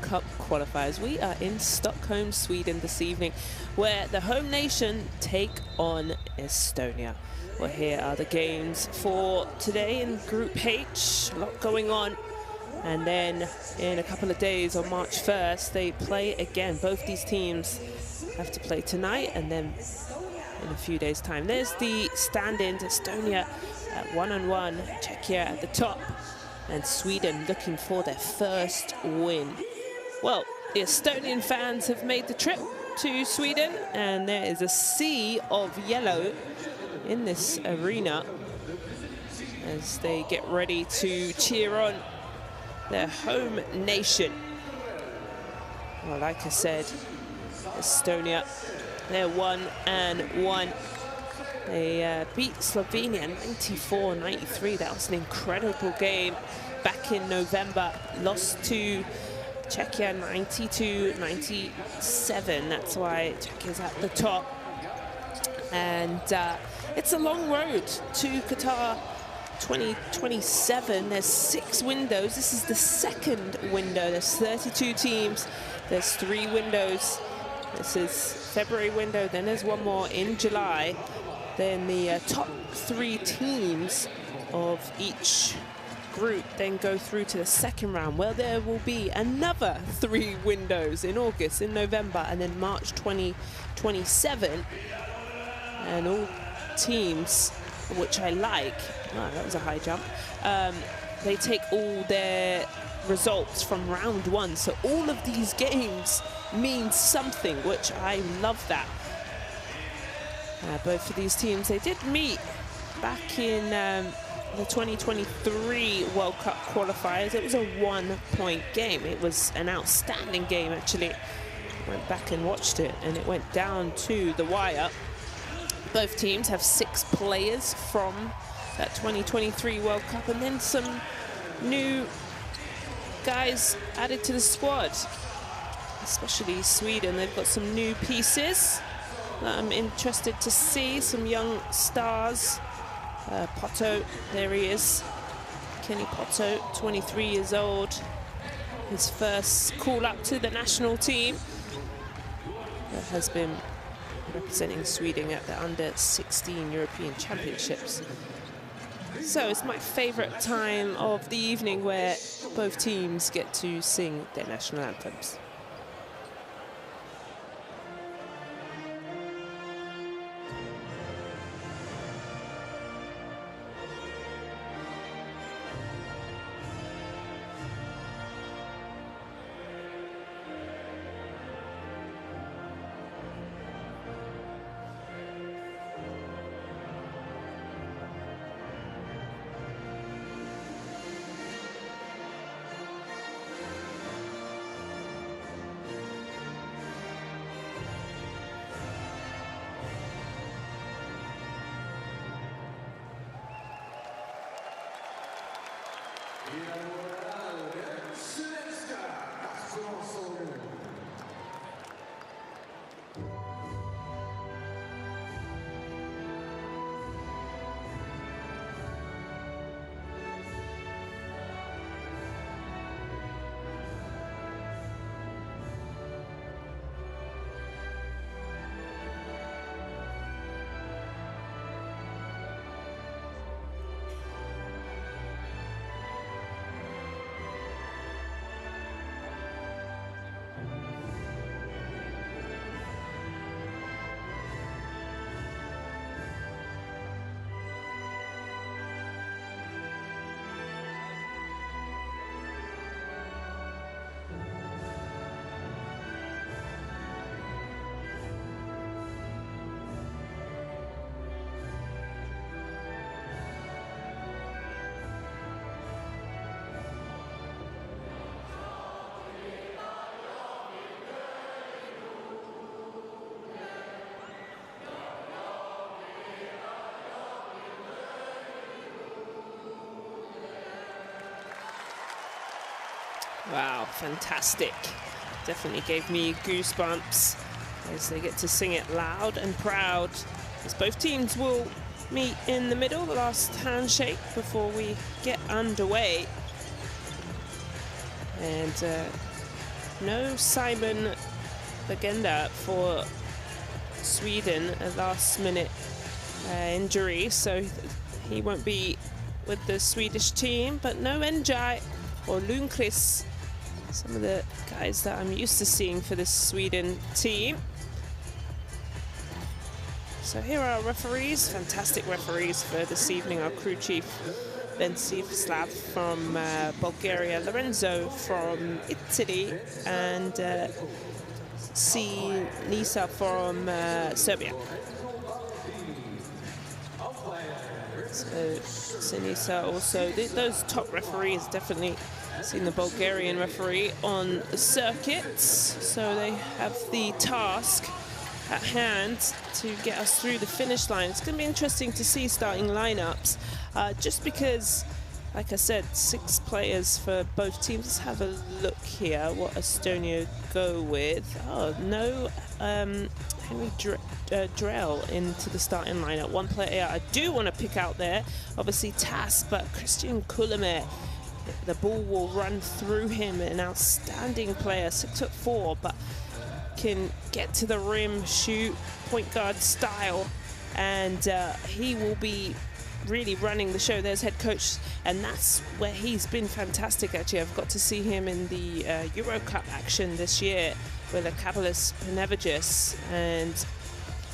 Cup qualifiers. We are in Stockholm, Sweden this evening, where the home nation take on Estonia. Well, here are the games for today in Group H. A lot going on. And then in a couple of days, on March 1st, they play again. Both these teams have to play tonight and then in a few days' time. There's the stand-in, Estonia at 1-1, Czechia at the top, and Sweden looking for their first win. Well, the Estonian fans have made the trip to Sweden, and there is a sea of yellow in this arena as they get ready to cheer on their home nation. Well, like I said, Estonia, they're 1-1. They beat Slovenia 94-93. That was an incredible game back in November. Lost to Czechia 92-97. That's why Czechia's at the top. And it's a long road to Qatar 2027. There's 6 windows. This is the second window. There's 32 teams. There's 3 windows. This is February window, then there's one more in July. Then the top 3 teams of each group then go through to the second round, where there will be another 3 windows in August, in November, and then March 2027. And all teams, which I like, oh, that was a high jump, they take all their results from round 1. So all of these games mean something, which I love that. Both of these teams, they did meet back in the 2023 World Cup qualifiers. It was a 1-point game. It was an outstanding game, actually. I went back and watched it, and it went down to the wire. Both teams have 6 players from that 2023 World Cup, and then some new guys added to the squad, especially Sweden. They've got some new pieces that I'm interested to see, some young stars. Poto, there he is, Kenny Poto, 23 years old, his first call up to the national team. That has been representing Sweden at the under-16 European Championships. So it's my favorite time of the evening, where both teams get to sing their national anthems. Wow, fantastic. Definitely gave me goosebumps as they get to sing it loud and proud. As both teams will meet in the middle, the last handshake before we get underway. And no Simon Bagenda for Sweden, a last-minute injury, so he won't be with the Swedish team. But no Njai or Lundqvist, some of the guys that I'm used to seeing for the Sweden team. So here are our referees, fantastic referees for this evening. Our crew chief, Slav from Bulgaria, Lorenzo from Italy, and Nisa from Serbia. So Sinisa also, those top referees, definitely seen the Bulgarian referee on the circuits, so they have the task at hand to get us through the finish line. It's going to be interesting to see starting lineups, just because, like I said, 6 players for both teams. Let's have a look here what Estonia go with. Oh, no Henry Drell into the starting lineup. One player I do want to pick out there, obviously Tas, but Christian Kulemet, the ball will run through him. An outstanding player, 6'4", but can get to the rim, shoot, point guard style, and he will be really running the show. There's head coach, and that's where he's been fantastic. Actually, I've got to see him in the Euro Cup action this year with the Kabelis Panevėžys, and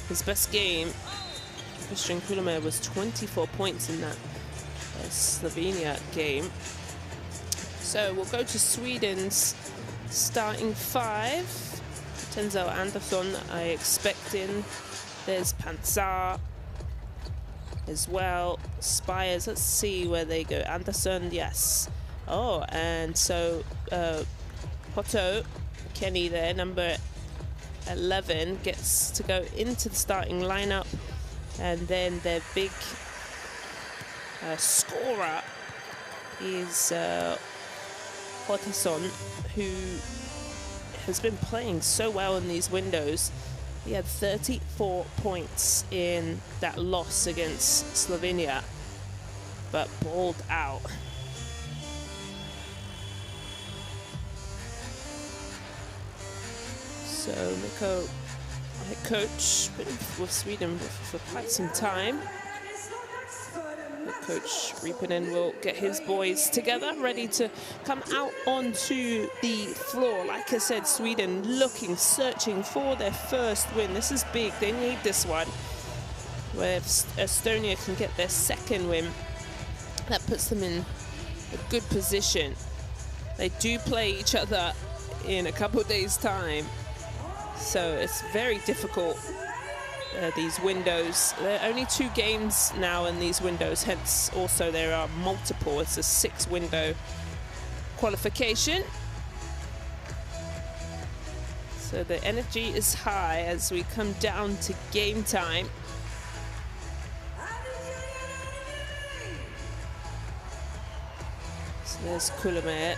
his best game, Christian Kulemet, was 24 points in that Slovenia game. So we'll go to Sweden's starting 5. Tenzo Andersson, I expect in. There's Panzar as well. Spires, let's see where they go. Andersson, yes. Oh, and so Poto, Kenny there, number 11, gets to go into the starting lineup. And then their big scorer is Hotason, who has been playing so well in these windows. He had 34 points in that loss against Slovenia, but balled out. So Mikko, head coach, been with Sweden for quite some time. Coach Ripanen will get his boys together, ready to come out onto the floor. Like I said, Sweden looking, searching for their first win. This is big. They need this one. Where Estonia can get their second win, that puts them in a good position. They do play each other in a couple of days' time, so it's very difficult. These windows, there are only 2 games now in these windows, hence also there are multiple. It's a 6-window qualification. So the energy is high as we come down to game time. So there's Kulemet.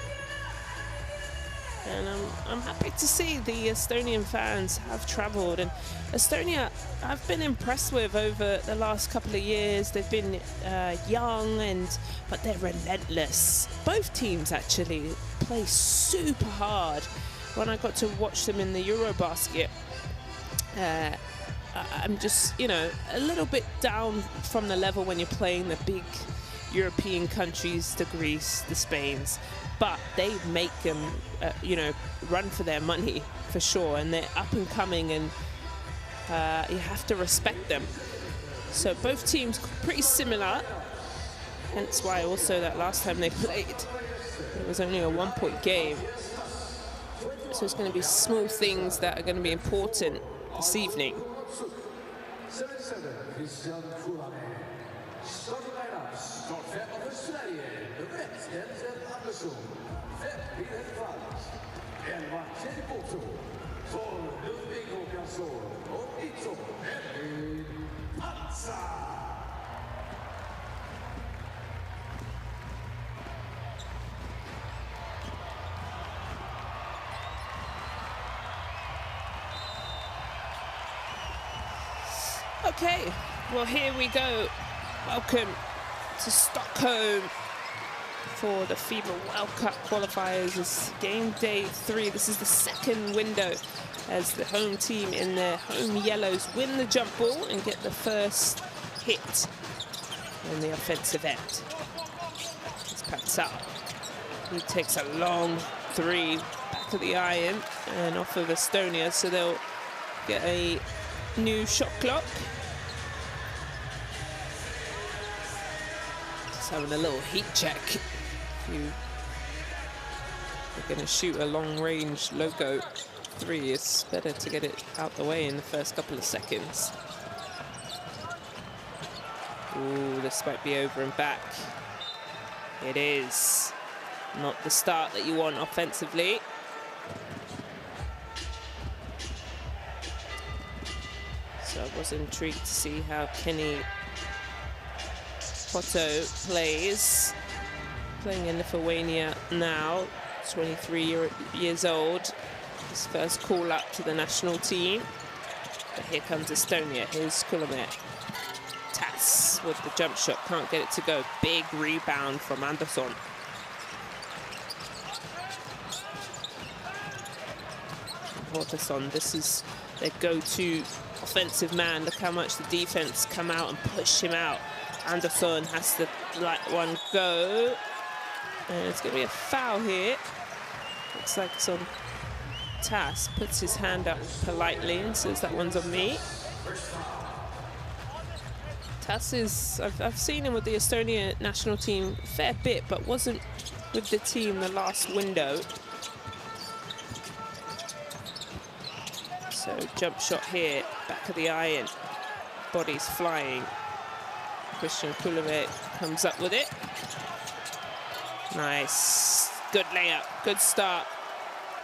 And I'm happy to see the Estonian fans have traveled. And Estonia, I've been impressed with over the last couple of years. They've been young, but they're relentless. Both teams actually play super hard. When I got to watch them in the Eurobasket, I'm just, a little bit down from the level when you're playing the big European countries, the Greece, the Spains. But they make them, run for their money for sure, and they're up and coming, and you have to respect them. So both teams pretty similar, hence why also that last time they played, it was only a 1-point game. So it's going to be small things that are going to be important this evening. Okay, well, here we go. Welcome to Stockholm for the FIBA World Cup qualifiers. It's game day 3. This is the second window as the home team in their home yellows win the jump ball and get the first hit in the offensive end. It's Patsal. He takes a long 3 back of the iron and off of Estonia, so they'll get a new shot clock. Just having a little heat check. If you're going to shoot a long-range logo 3, it's better to get it out the way in the first couple of seconds. Ooh, this might be over and back. It is. Not the start that you want offensively. So I was intrigued to see how Kenny Poto plays. Playing in Lithuania now, 23 years old. His first call up to the national team. But here comes Estonia. Here's Kullamäe. Tass with the jump shot, can't get it to go. Big rebound from Andersson. Hortason, this is their go-to offensive man. Look how much the defense come out and push him out. Andersson has to let one go. And it's going to be a foul here. Looks like it's on Tass. Puts his hand up politely and says that one's on me. Tass is, I've seen him with the Estonia national team a fair bit, but wasn't with the team the last window. So jump shot here, back of the iron, body's flying. Christian Kullamäe comes up with it. Nice, good layup, good start.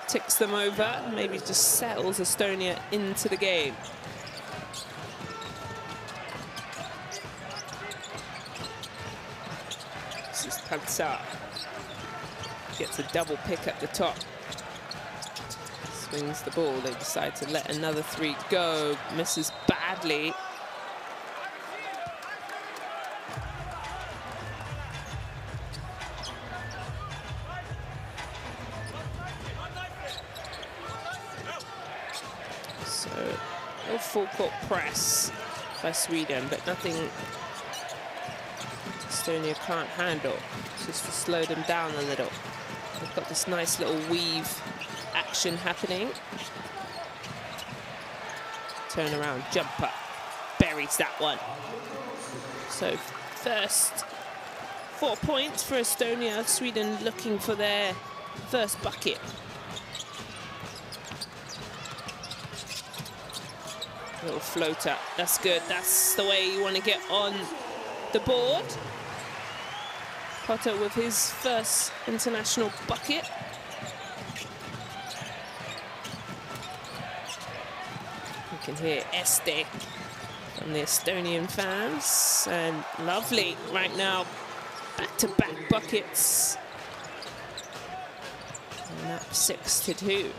Ticks them over, maybe just settles Estonia into the game. This is Pansar. Gets a double pick at the top. Swings the ball, they decide to let another 3 go. Misses badly. So, no full court press by Sweden, but nothing Estonia can't handle. Just to slow them down a little. They've got this nice little weave action happening. Turn around, jumper, buries that one. So first 4 points for Estonia. Sweden looking for their first bucket. Little floater, that's good. That's the way you want to get on the board. Potter with his first international bucket. You can hear Este from the Estonian fans. And lovely right now, back-to-back buckets. And that's 6-2,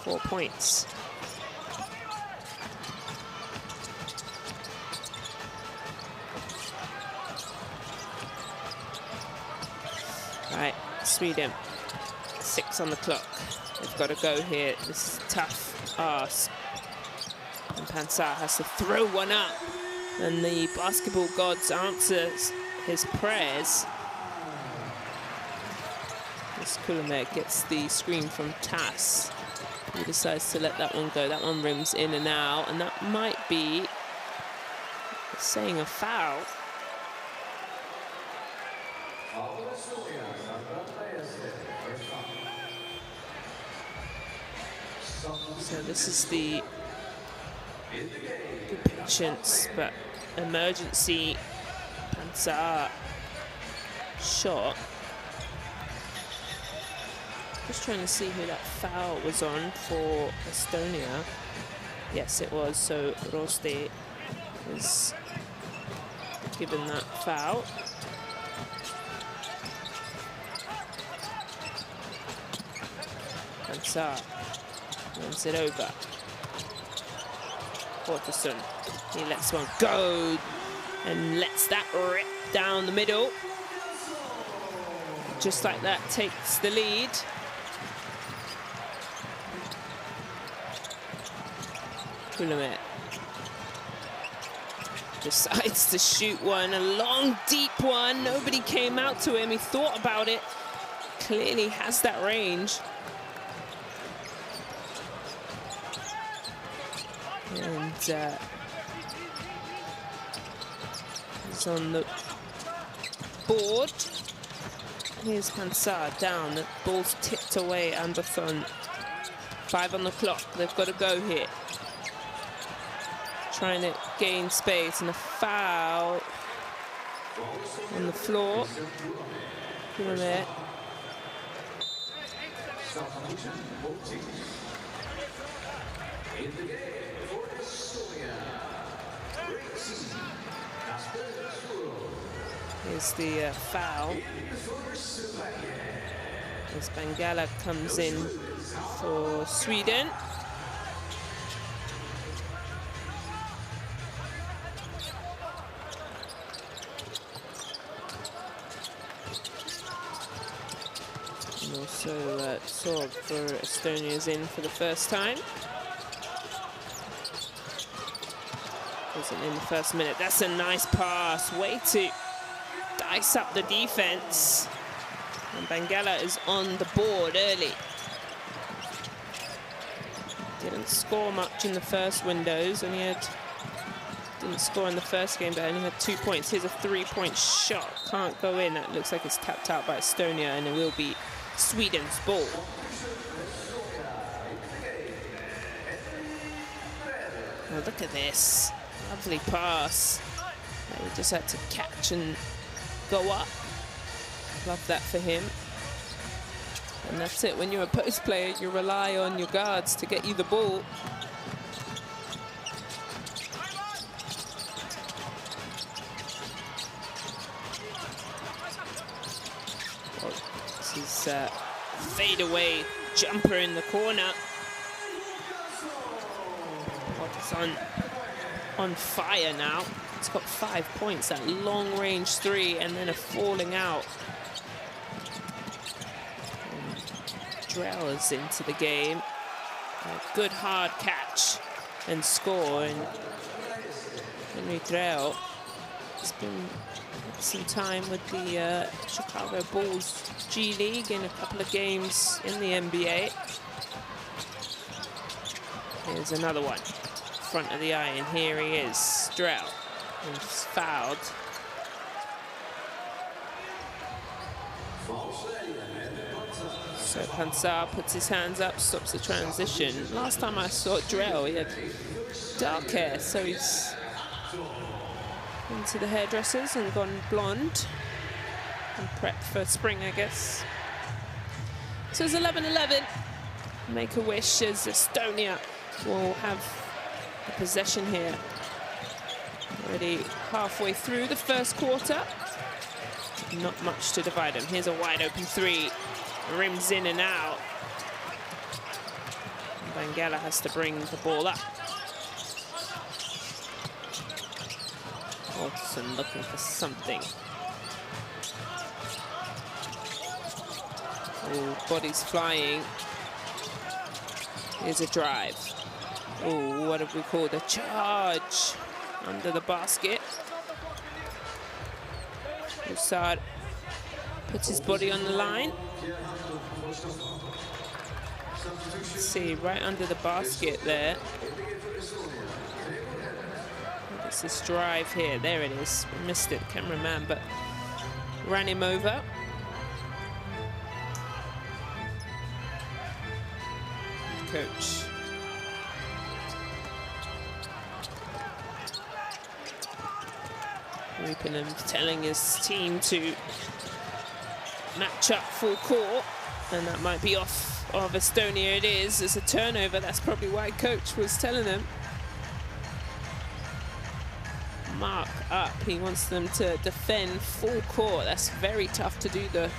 4 points. Right, Sweden, 6 on the clock. They've got to go here. This is a tough ask. And Pansar has to throw one up. And the basketball gods answers his prayers. This Kullamäe gets the screen from Tass. He decides to let that one go. That one rims in and out. And that might be saying a foul. So this is the patience but emergency Pansar shot. Just trying to see who that foul was on for Estonia. Yes, it was. So Roste was given that foul. Pansar runs it over. Hortason, he lets one go and lets that rip down the middle. just like that, takes the lead. Kulomet decides to shoot one, a long, deep one. Nobody came out to him. He thought about it. Clearly has that range. And he's on the board. Here's Hansard down. The ball's tipped away. Anderson. 5 on the clock. They've got to go here. Trying to gain space, and a foul on the floor. There. Here's the foul. As Bangala comes in for Sweden. And also Sorg for Estonia is in for the first time. Wasn't in the first minute. That's a nice pass. Way to dice up the defense. And Bangala is on the board early. Didn't score much in the first windows. Didn't score in the first game, but only had 2 points. Here's a 3-point shot. Can't go in. That looks like it's tapped out by Estonia, and it will be Sweden's ball. Oh, look at this. Lovely pass. He just had to catch and go up. Love that for him. And that's it. When you're a post player, you rely on your guards to get you the ball. Well, this is fadeaway jumper in the corner. It's on fire now. It's got 5 points, that long range 3, and then a falling out. Drell is into the game. A good hard catch and score. And Henry Drell has been some time with the Chicago Bulls G League in a couple of games in the NBA. Here's another one. Front of the eye, and here he is, Drell. He's fouled. So Hansard puts his hands up, stops the transition. Last time I saw Drell, he had dark hair, so he's into the hairdressers and gone blonde and prepped for spring, I guess. So it's 11-11. Make a wish as Estonia will have the possession here. Already halfway through the first quarter. Not much to divide them. Here's a wide open 3. Rims in and out. Bangala has to bring the ball up. Watson looking for something. Oh, bodies flying. Here's a drive. Oh, what have we called a charge under the basket. Usad puts his body on the line. Let's see, right under the basket there. It's this drive here. There it is. Missed it, cameraman, but ran him over. Coach. Rupenham telling his team to match up full court, and that might be off of Estonia. It is. It's a turnover. That's probably why coach was telling them. Mark up. He wants them to defend full court. That's very tough to do the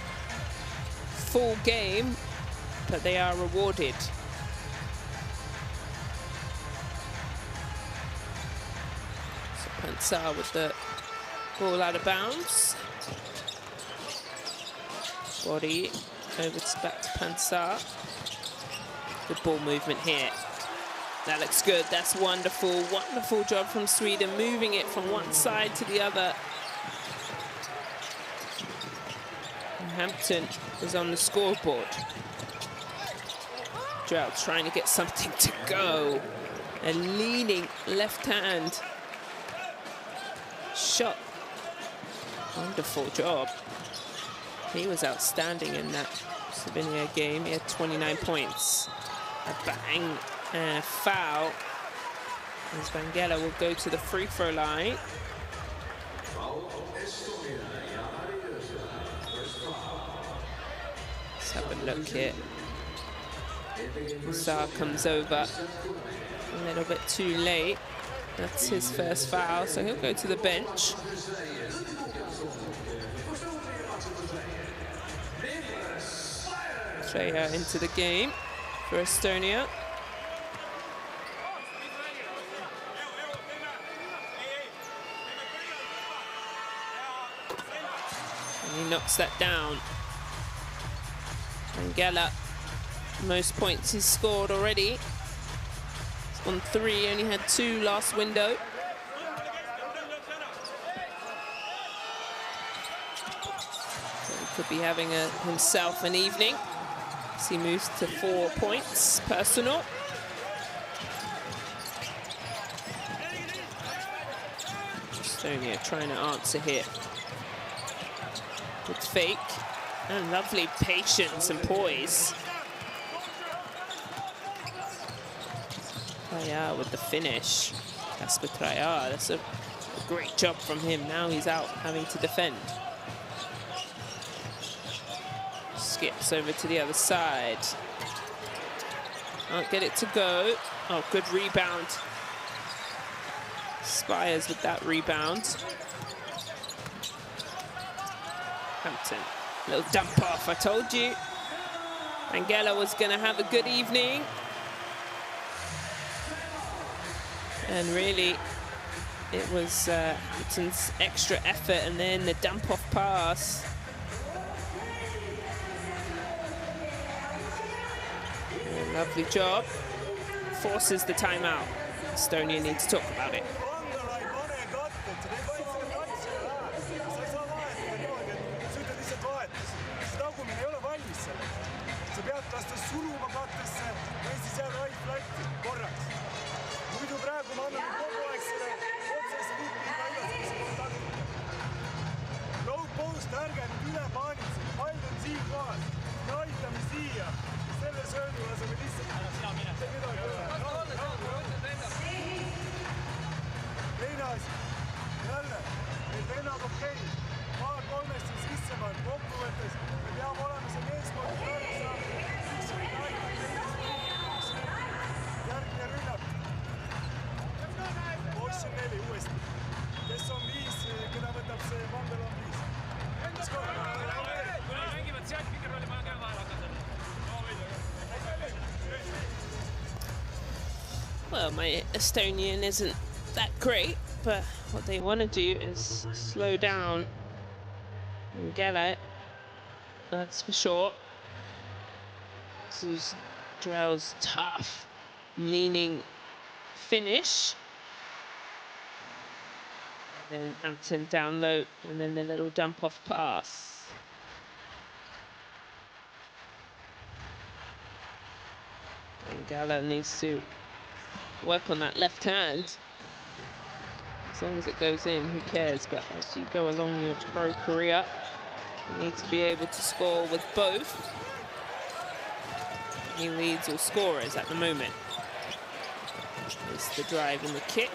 full game, but they are rewarded. So Pansar with the ball out of bounds. Body over back to Pansar. Good ball movement here. That looks good. That's wonderful. Wonderful job from Sweden, moving it from one side to the other. And Hampton is on the scoreboard. Drow trying to get something to go. A leaning left hand shot. Wonderful job. He was outstanding in that Slovenia game. He had 29 points. A bang and a foul. As Vangela will go to the free throw line. Let's have a look here. Zar comes over a little bit too late. That's his first foul, so he'll go to the bench. Treya into the game for Estonia. And he knocks that down. Angela, most points he's scored already. He's on 3, only had 2 last window. So he could be having himself an evening. As he moves to 4 points, personal. Estonia trying to answer here. Good fake. And lovely patience and poise. Traya with the finish. Casper Traya, that's a great job from him. Now he's out having to defend. Skips over to the other side. Can't get it to go. Oh, good rebound. Spires with that rebound. Hampton. Little dump off, I told you. Angela was going to have a good evening. And really, it was Hampton's extra effort and then the dump off pass. And lovely job. Forces the timeout. Estonia needs to talk about it. Well, my Estonian isn't that great, but what they want to do is slow down and get it. That's for sure. This is Drell's tough, leaning finish. And then Hampton down low, and then the little dump off pass. And Gala needs to work on that left hand. As long as it goes in, who cares? But as you go along your pro career, you need to be able to score with both. He leads all scorers at the moment. There's the drive and the kick.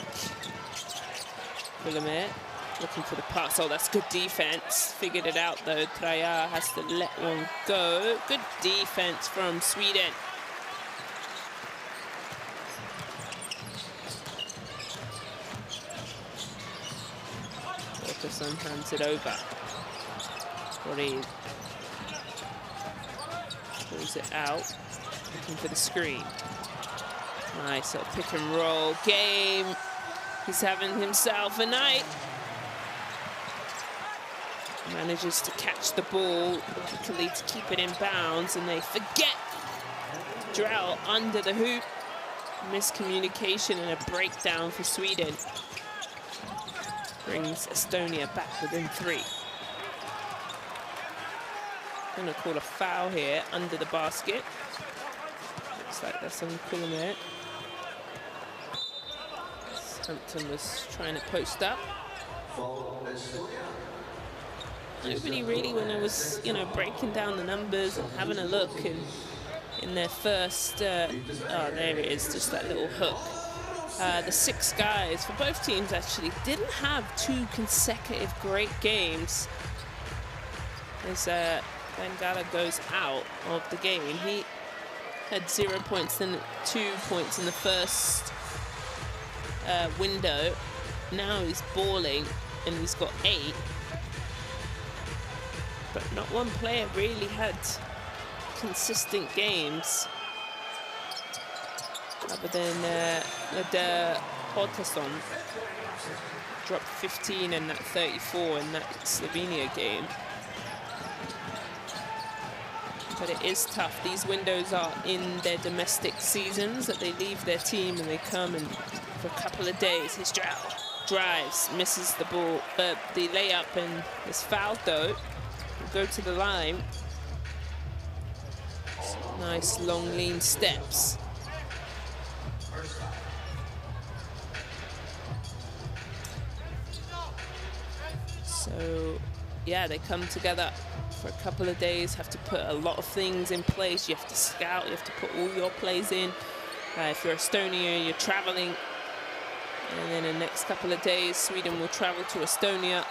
Willemir looking for the pass. Oh, that's good defense. Figured it out though. Traya has to let one go. Good defense from Sweden. Waterson hands it over. Body pulls it out. Looking for the screen. Nice little pick and roll game. He's having himself a night. Manages to catch the ball quickly to keep it in bounds, and they forget Drell under the hoop. Miscommunication and a breakdown for Sweden. Brings Estonia back within 3. Gonna call a foul here under the basket. Looks like there's some pulling there. Hampton was trying to post up. Nobody really, when I was, you know, breaking down the numbers and having a look in their first, oh, there it is, just that little hook. The 6 guys for both teams actually didn't have 2 consecutive great games. As Bengala goes out of the game, he had 0 points, then 2 points in the first window. Now he's balling and he's got 8. But not one player really had consistent games other than the Hortason. Dropped 15 and that 34 in that Slovenia game. But it is tough. These windows are in their domestic seasons, that they leave their team and they come and for a couple of days. His drives, misses the ball, the layup, and is fouled though. Will go to the line. Nice long lean steps. So yeah, they come together for a couple of days, have to put a lot of things in place. You have to scout, you have to put all your plays in. If you're Estonia, you're traveling. And then in the next couple of days, Sweden will travel to Estonia.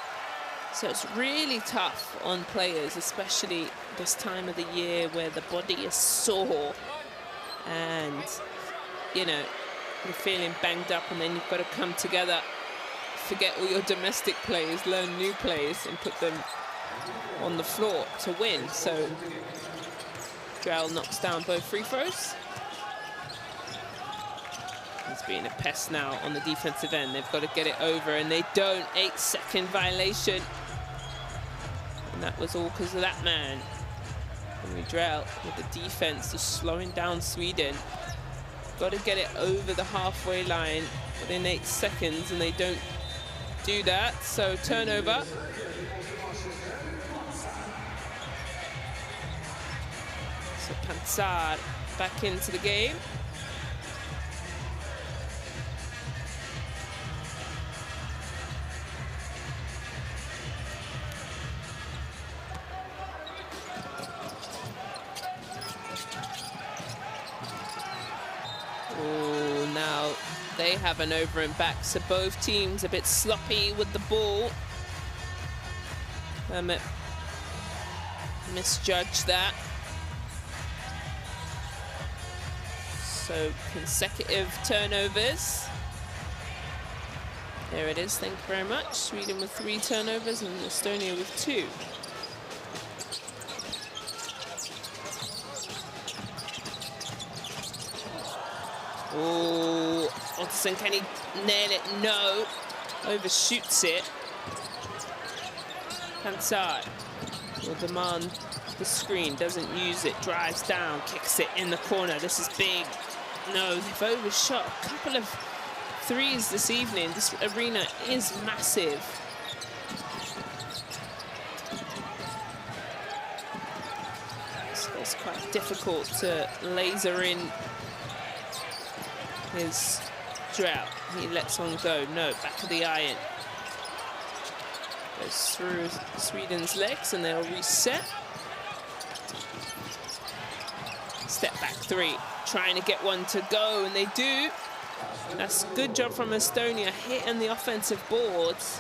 So it's really tough on players, especially this time of the year where the body is sore and, you know, you're feeling banged up, and then you've got to come together, forget all your domestic plays, learn new plays and put them on the floor to win. So Drell knocks down both free throws. He's being a pest now on the defensive end. They've got to get it over, and they don't. 8-second violation. And that was all because of that man. Henry Drell with the defense just slowing down Sweden. Got to get it over the halfway line within 8 seconds, and they don't do that. So turnover. So Panzar back into the game. Oh, now they have an over and back, so both teams a bit sloppy with the ball. Misjudged that. So consecutive turnovers. There it is, thank you very much. Sweden with 3 turnovers and Estonia with 2. Oh, Otterson, can he nail it? No. Overshoots it. Panzar will demand the screen, doesn't use it, drives down, kicks it in the corner. This is big. No, they've overshot a couple of threes this evening. This arena is massive. So it's quite difficult to laser in his Drell. He lets one go. No, back of the iron. Goes through Sweden's legs and they'll reset. Step back 3. Trying to get one to go, and they do. That's a good job from Estonia, hitting the offensive boards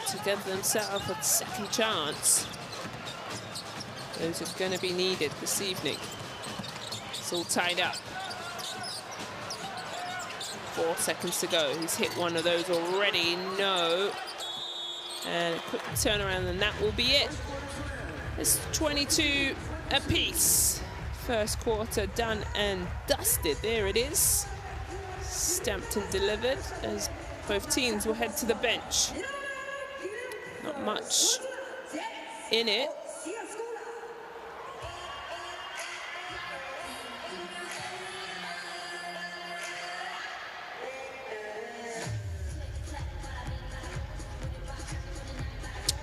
to give themselves a second chance. Those are going to be needed this evening. It's all tied up. 4 seconds to go. He's hit one of those already. No. And a quick turnaround, and that will be it. It's 22 apiece. First quarter done and dusted. There it is. Stamped and delivered as both teams will head to the bench. Not much in it.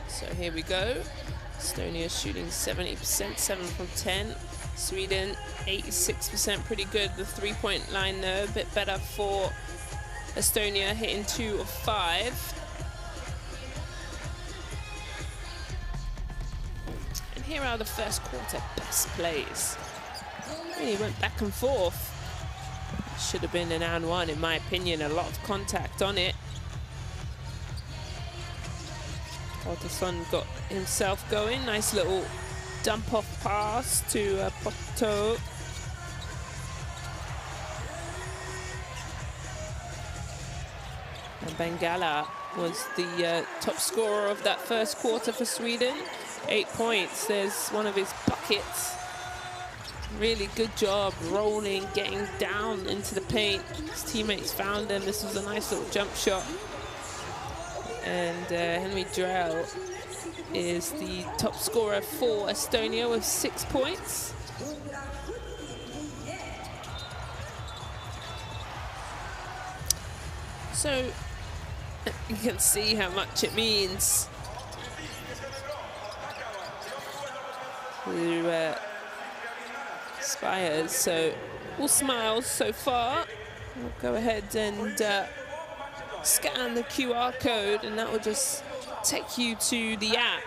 So here we go. Estonia shooting 70%, 7 from 10. Sweden, 86%, pretty good. The three-point line though, a bit better for Estonia, hitting 2 of 5. And here are the first quarter best plays. Really went back and forth. Should have been an and one, in my opinion. A lot of contact on it. Otterson got himself going. Nice little dump-off pass to Poto. And Bengala was the top scorer of that first quarter for Sweden. 8 points. There's one of his buckets. Really good job rolling, getting down into the paint. His teammates found him. This was a nice little jump shot. And Henry Drell is the top scorer for Estonia with 6 points. So you can see how much it means to Spires. So all smiles so far. We'll go ahead and scan the QR code, and that will just take you to the app,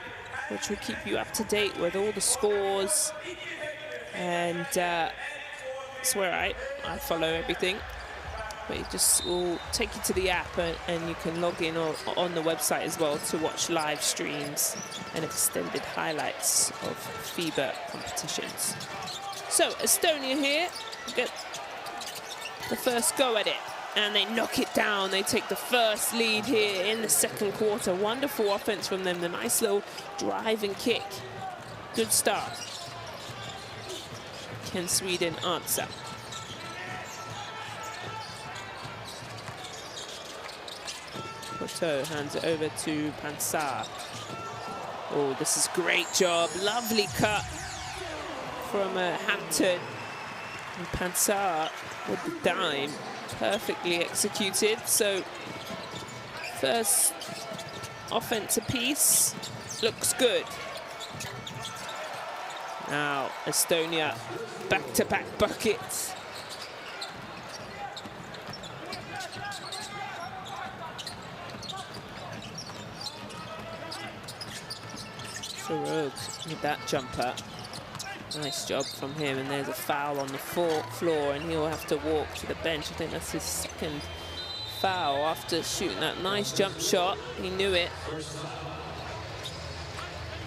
which will keep you up to date with all the scores. And it's where I follow everything. But it just will take you to the app, and you can log in on the website as well to watch live streams and extended highlights of FIBA competitions. So Estonia here get the first go at it, and they knock it down. They take the first lead here in the second quarter. Wonderful offense from them. The nice little drive and kick. Good start. Can Sweden answer? Poto hands it over to Pansar. Oh, this is great job. Lovely cut from Hampton. And Pansar with the dime. Perfectly executed. So first offense apiece looks good. Now Estonia back-to-back buckets. Rogue with that jumper. Nice job from him, and there's a foul on the floor, and he'll have to walk to the bench. I think that's his second foul after shooting that nice jump shot. He knew it.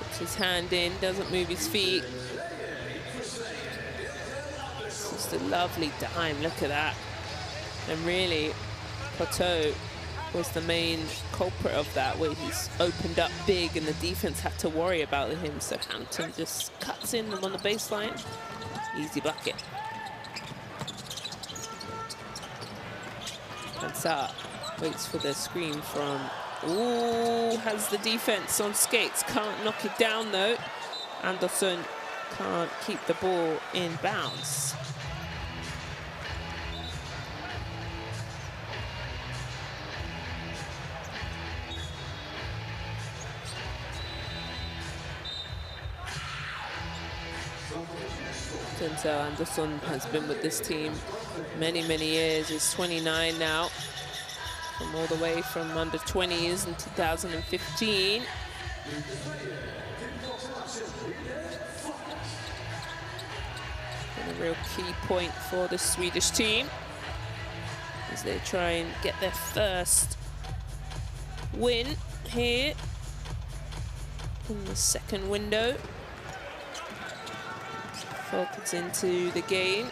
Puts his hand in, doesn't move his feet. It's just a lovely dime, look at that. And really, Poto was the main culprit of that, where he's opened up big and the defense had to worry about him. So Hampton just cuts in on the baseline. Easy bucket. Pansar waits for the screen from, ooh, has the defense on skates. Can't knock it down though. Anderson can't keep the ball in bounds. Anderson has been with this team many, many years. He's 29 now, from all the way from under 20s in 2015. And a real key point for the Swedish team as they try and get their first win here in the second window. Focus into the game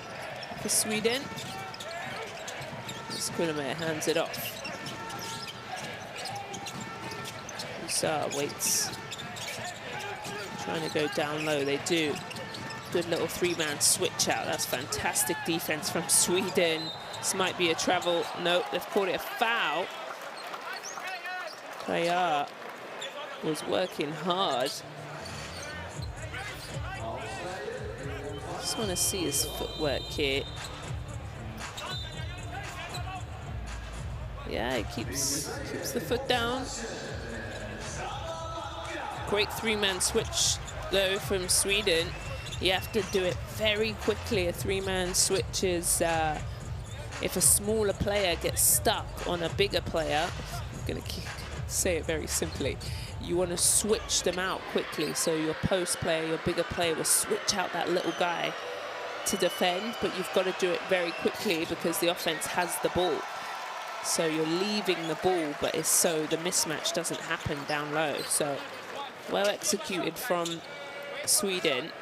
for Sweden. Skulame hands it off. Usa waits. Trying to go down low, they do. Good little three-man switch out. That's fantastic defense from Sweden. This might be a travel. Nope, they've called it a foul. Kaya was working hard. Just want to see his footwork here. Yeah, he keeps the foot down. Great three-man switch, though, from Sweden. You have to do it very quickly. A three-man switch is if a smaller player gets stuck on a bigger player. I'm going to say it very simply. You want to switch them out quickly, so your post player, your bigger player, will switch out that little guy to defend, but you've got to do it very quickly because the offense has the ball. So you're leaving the ball, but it's so the mismatch doesn't happen down low. So well executed from Sweden.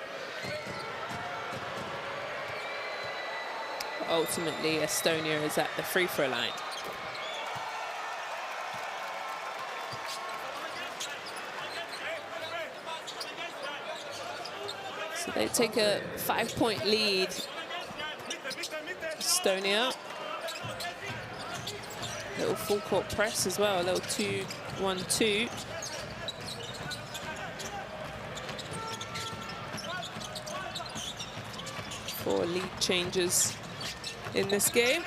Ultimately, Estonia is at the free throw line. So they take a 5-point lead. Estonia. Little full court press as well, a little 2-1-2. 4 lead changes in this game.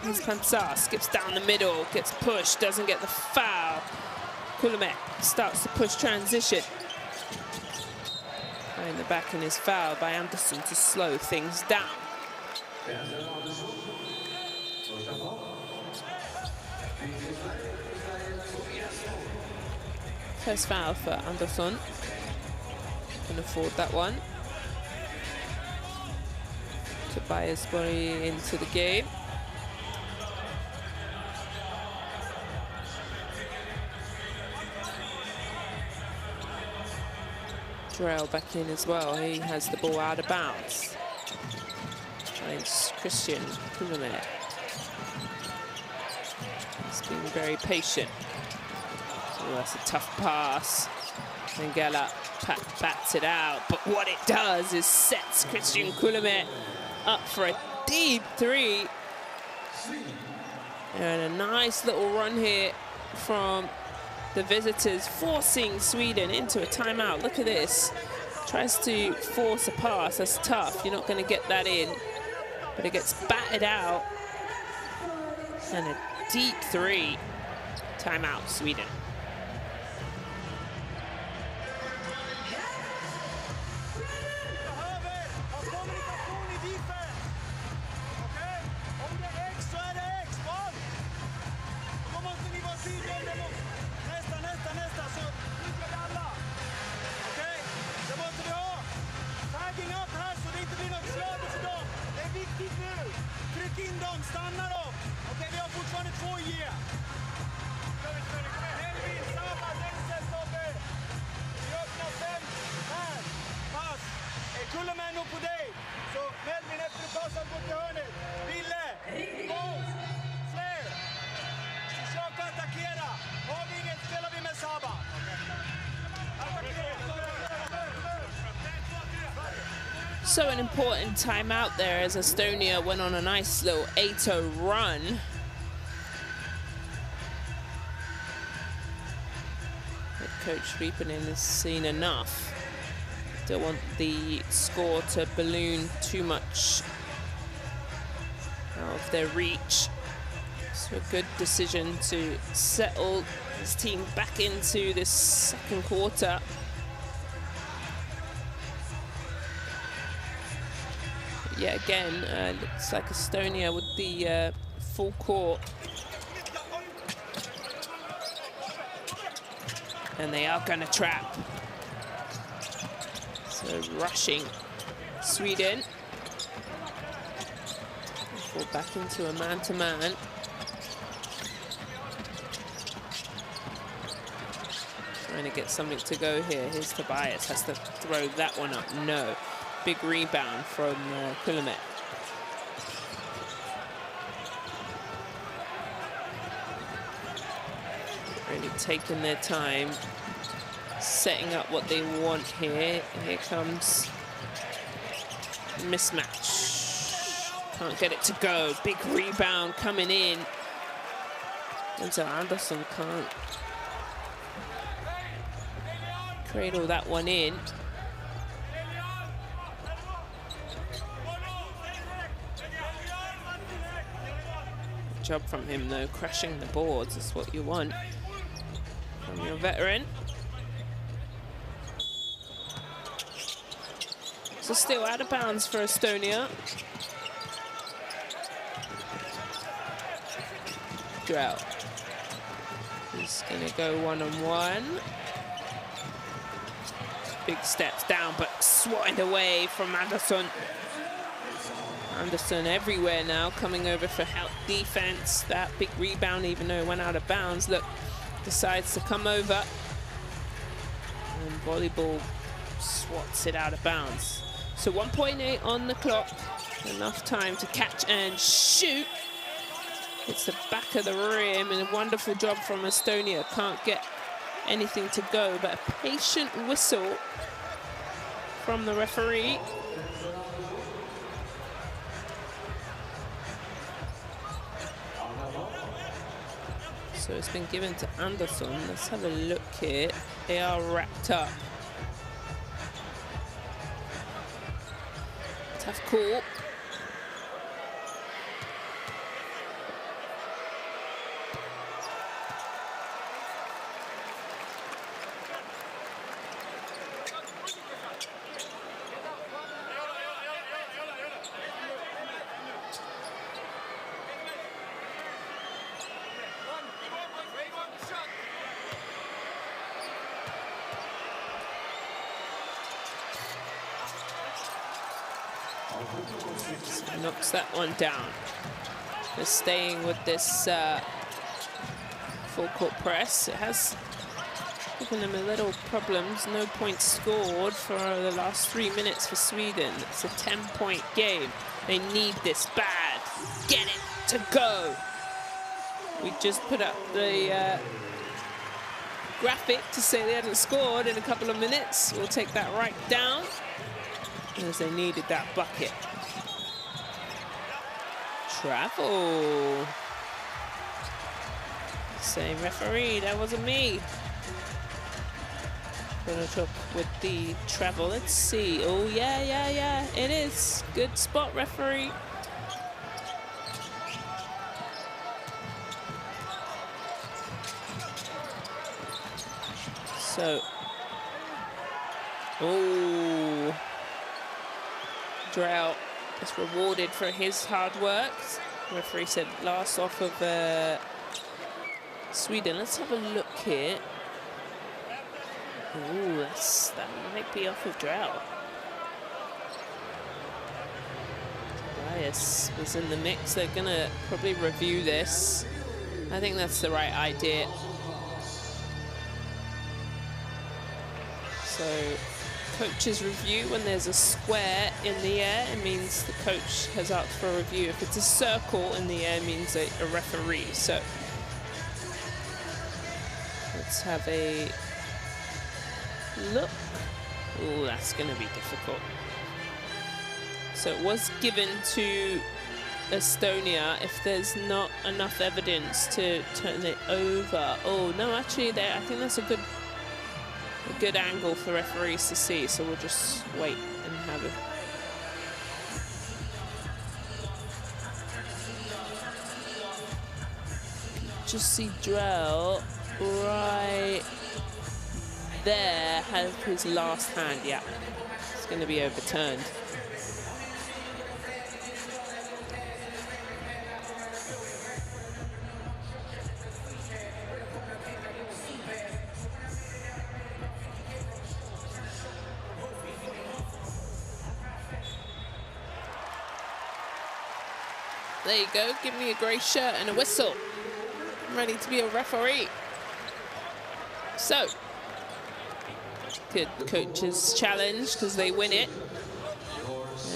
Here's Pansar, skips down the middle, gets pushed, doesn't get the foul. Kulumet starts to push transition. In the back and is fouled by Anderson to slow things down. First foul for Anderson. Can afford that one. Tobias Borri into the game. Drell back in as well. He has the ball out of bounds. Finds Christian Kulumet. He's been very patient. Oh, that's a tough pass. Mangala bats it out, but what it does is sets Christian Kulumet up for a deep three. And a nice little run here from the visitors, forcing Sweden into a timeout. Look at this. Tries to force a pass. That's tough. You're not going to get that in. But it gets batted out. And a deep three. Timeout, Sweden. So an important timeout there as Estonia went on a nice little 8-0 run. Head coach Riipanen has seen enough. Don't want the score to balloon too much out of their reach. So a good decision to settle his team back into this second quarter. Yeah, again, looks like Estonia with the full court. And they are going to trap. So rushing Sweden. Fall back into a man-to-man. Trying to get something to go here. Here's Tobias, has to throw that one up. No. Big rebound from Kulumet. Really taking their time, setting up what they want here. Here comes mismatch. Can't get it to go. Big rebound coming in. And so Anderson can't cradle that one in. Good job from him though, crashing the boards is what you want from your veteran. So still out of bounds for Estonia. Drought. He's gonna go one-on-one. Big steps down, but swatted away from Anderson. Anderson everywhere now, coming over for help defense. That big rebound, even though it went out of bounds, look, decides to come over. And volleyball swats it out of bounds. So 1.8 on the clock. Enough time to catch and shoot. It's the back of the rim, and a wonderful job from Estonia. Can't get anything to go, but a patient whistle from the referee. So it's been given to Anderson. Let's have a look here. They are wrapped up. Tough call. Knocks that one down. They're staying with this full court press. It has given them a little problems. No points scored for the last 3 minutes for Sweden. It's a 10-point game. They need this bad. Get it to go. We just put up the graphic to say they hadn't scored in a couple of minutes. We'll take that right down, as they needed that bucket. Travel. Same referee, that wasn't me. Photoshop with the travel. Let's see. Oh, yeah, it is. Good spot, referee. So, oh, Drought is rewarded for his hard work. The referee said last off of Sweden. Let's have a look here. Ooh, that might be off of Drought. Tobias was in the mix. They're gonna probably review this. I think that's the right idea. So, coach's review, when there's a square in the air, it means the coach has asked for a review. If it's a circle in the air, it means a referee. So, let's have a look. Oh, that's going to be difficult. So it was given to Estonia. If there's not enough evidence to turn it over. Oh, no, actually, I think that's a good angle for referees to see. So we'll just wait and have it. Just see Drell right there has his last hand. Yeah, it's going to be overturned. There you go. Give me a grey shirt and a whistle. I'm ready to be a referee. So, good coach's challenge because they win it.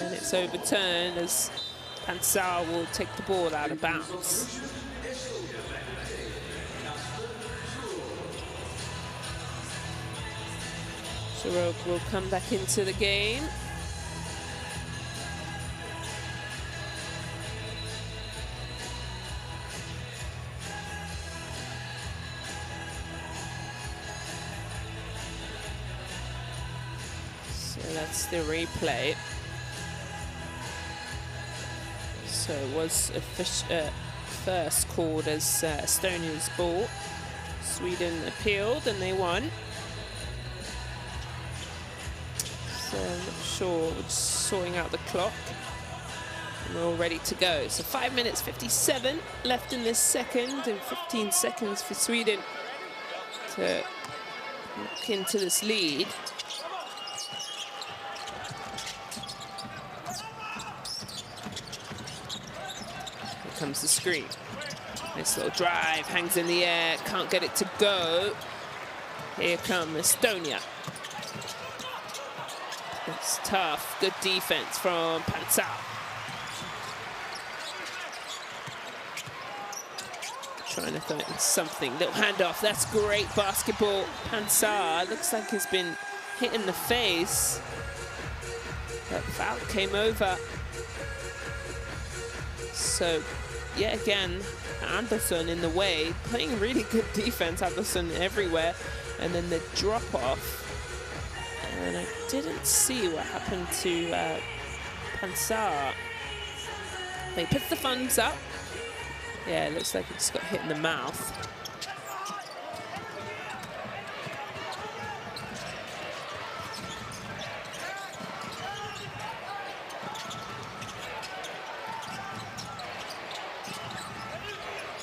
And it's overturned as Pansar will take the ball out of bounds. So we'll come back into the game. that's the replay. So it was first called as Estonia's ball. Sweden appealed and they won. So I'm not sure, we're just sorting out the clock. And we're all ready to go. So 5 minutes 57 left in this second, and 15 seconds for Sweden to look into this lead. Here comes the screen. Nice little drive, hangs in the air, can't get it to go. Here come Estonia. It's tough, good defense from Pansar. Trying to find something, little handoff, that's great basketball. Pansar looks like he's been hit in the face. That foul came over. So, yet again, Anderson in the way, playing really good defense, Anderson everywhere. And then the drop off. And I didn't see what happened to Pansar. He puts the thumbs up. Yeah, it looks like he just got hit in the mouth.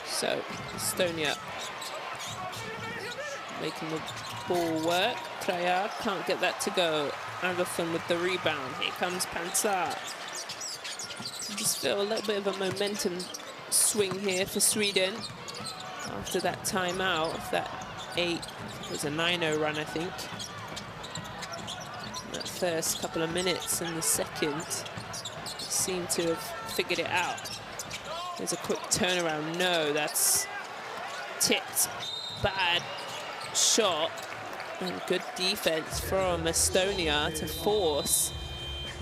So, Estonia making the ball work. Trayard can't get that to go. Anderson with the rebound. Here comes Pansar. I just feel a little bit of a momentum swing here for Sweden after that timeout of that 8. It was a 9-0 run, I think. That first couple of minutes in the second seemed to have figured it out. There's a quick turnaround. No, that's tipped. Bad shot. And good defense from Estonia to force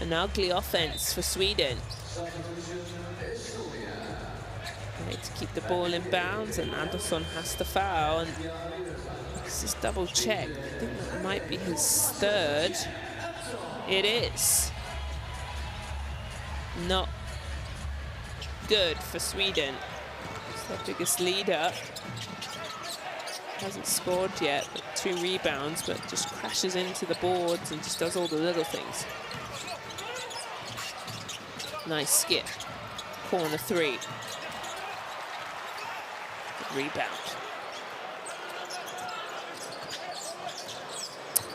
an ugly offense for Sweden. To keep the ball in bounds, and Anderson has to foul. And let's just double check. I think that might be his third. It is. Not good for Sweden. It's their biggest leader. Hasn't scored yet, but 2 rebounds, but just crashes into the boards and just does all the little things. Nice skip. Corner 3. Rebound.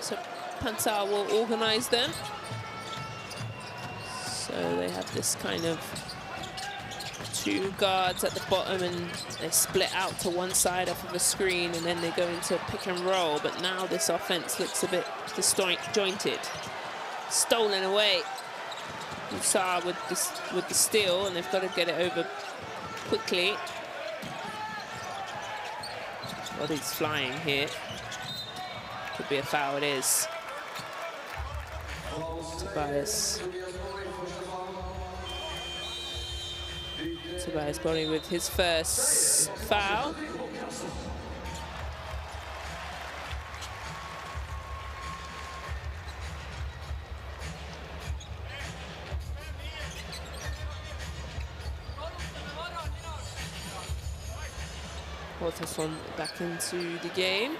So Pansar will organize them. So they have this kind of 2 guards at the bottom, and they split out to one side off of a screen, and then they go into pick and roll. But now this offense looks a bit disjointed. Stolen away. Pansar with the steal, and they've got to get it over quickly. Body's flying here. Could be a foul, it is. Tobias Bonney with his first foul. Waterson back into the game.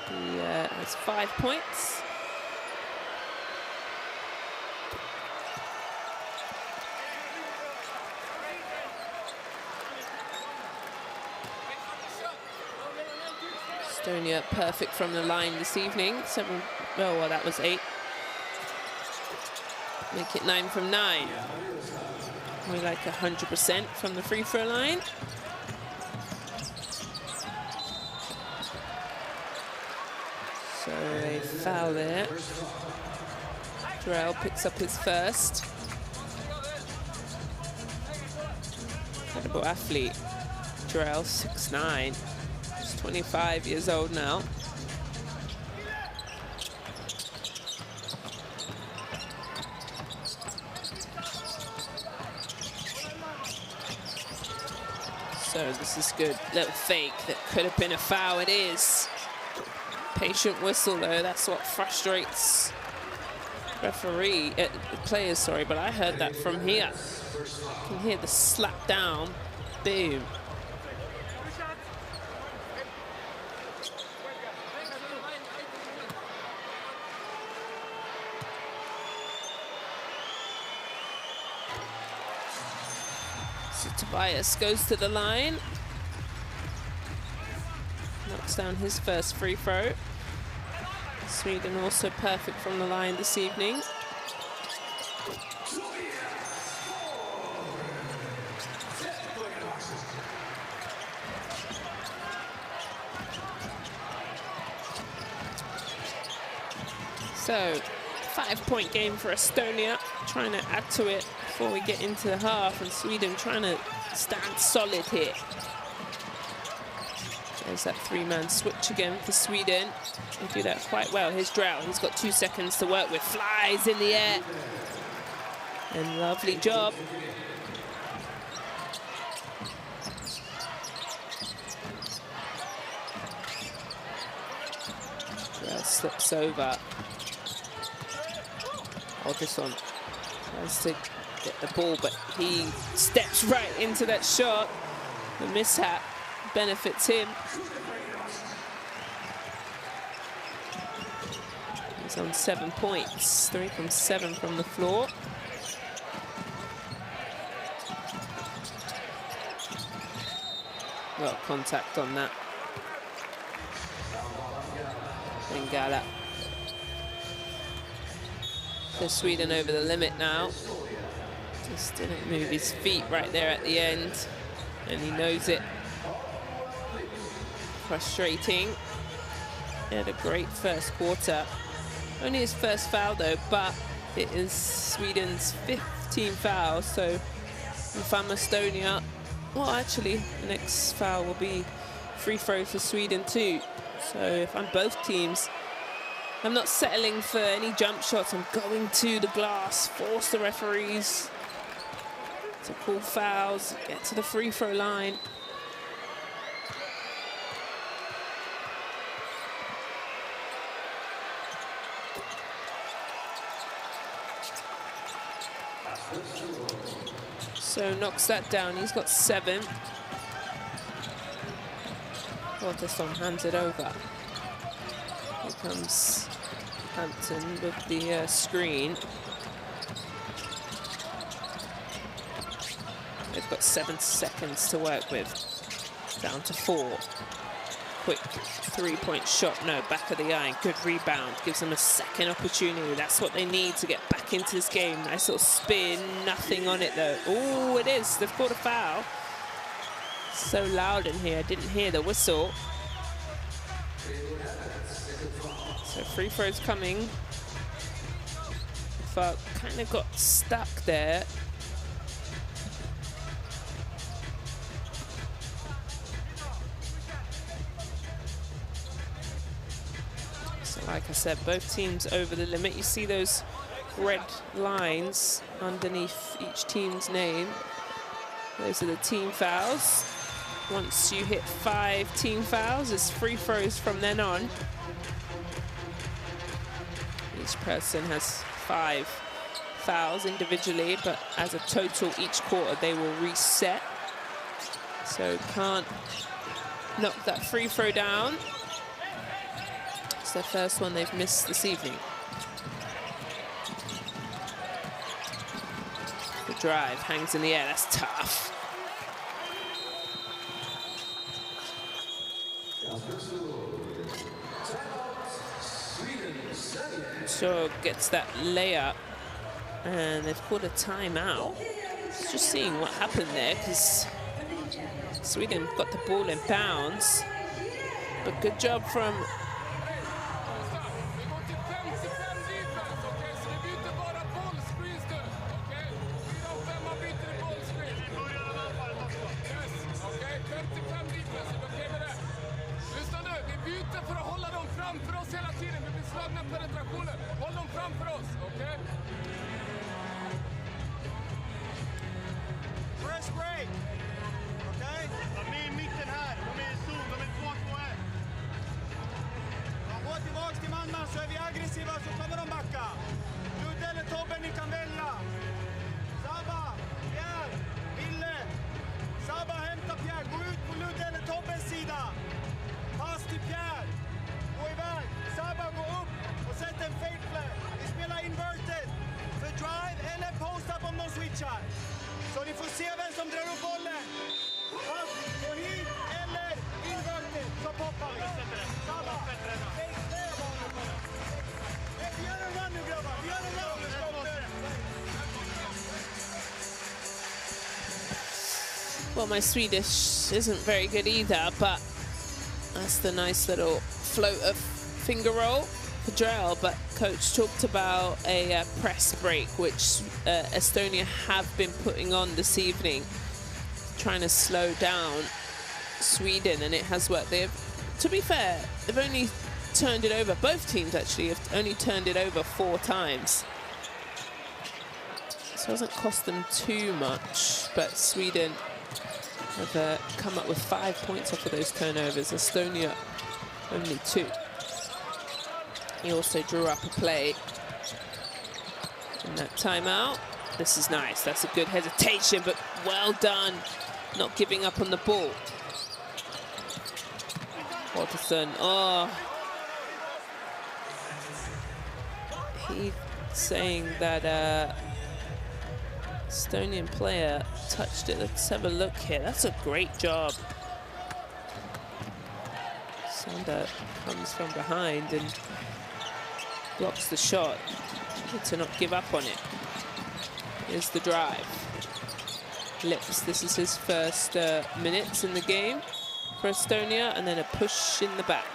He has 5 points. Estonia perfect from the line this evening. 7, well, that was 8. Make it 9 from 9. We like 100% from the free throw line. So a foul there. Jarrell picks up his first. Incredible athlete. Jarrell, 6'9". He's 25 years old now. So this is good. Little fake that could have been a foul. It is. Patient whistle though, that's what frustrates referee, players, sorry, but I heard that from here. You can hear the slap down, boom. So Tobias goes to the line, knocks down his first free throw. Sweden also perfect from the line this evening. So, 5-point game for Estonia, trying to add to it before we get into the half, and Sweden trying to stand solid here. There's that three-man switch again for Sweden. They do that quite well. Here's Drell, he's got 2 seconds to work with, flies in the air. And lovely job. Drell slips over. Odison tries to get the ball, but he steps right into that shot. The mishap benefits him. He's on 7 points, 3 from 7 from the floor. Well, contact on that. Bengala. So Sweden over the limit now. Just didn't move his feet right there at the end, and he knows it. Frustrating. He had a great first quarter. Only his first foul though, but it is Sweden's 15th foul. So if I'm Estonia, well, actually, the next foul will be free throw for Sweden too. So if I'm both teams, I'm not settling for any jump shots. I'm going to the glass, force the referees to call fouls, get to the free throw line. So knocks that down, he's got 7. Waterstone hands it over. Here comes Hampton with the screen. They've got 7 seconds to work with. Down to 4. Quick 3-point shot, no, back of the eye, good rebound. Gives them a second opportunity. That's what they need to get back into this game. Nice little spin, nothing on it though. Oh, it is, they've caught a foul. So loud in here, I didn't hear the whistle. So free throws coming. But kind of got stuck there. So like I said, both teams over the limit. You see those red lines underneath each team's name. Those are the team fouls. Once you hit 5 team fouls, it's free throws from then on. Each person has 5 fouls individually, but as a total each quarter they will reset. So can't knock that free throw down. It's the first one they've missed this evening. The drive hangs in the air, that's tough. So gets that layup, and they've called a timeout. Just seeing what happened there, because Sweden got the ball in bounds, but good job from se vem som drar upp bollen. Gå hit eller invändigt så poppar vi. Samma. Vi gör en run nu grabbar, vi gör en run. Well, my Swedish isn't very good either, but that's the nice little float of finger roll for Drell. But coach talked about a press break, which Estonia have been putting on this evening, trying to slow down Sweden, and it has worked. To be fair, they've only turned it over. Both teams actually have only turned it over 4 times. So it hasn't cost them too much, but Sweden have come up with 5 points off of those turnovers. Estonia only 2. He also drew up a play in that timeout. This is nice. That's a good hesitation, but well done. Not giving up on the ball. Watterson, oh. He's saying that Estonian player touched it. Let's have a look here. That's a great job. Sander comes from behind and blocks the shot. Good to not give up on it. Here's the drive. Lips, this is his first minutes in the game for Estonia, and then a push in the back.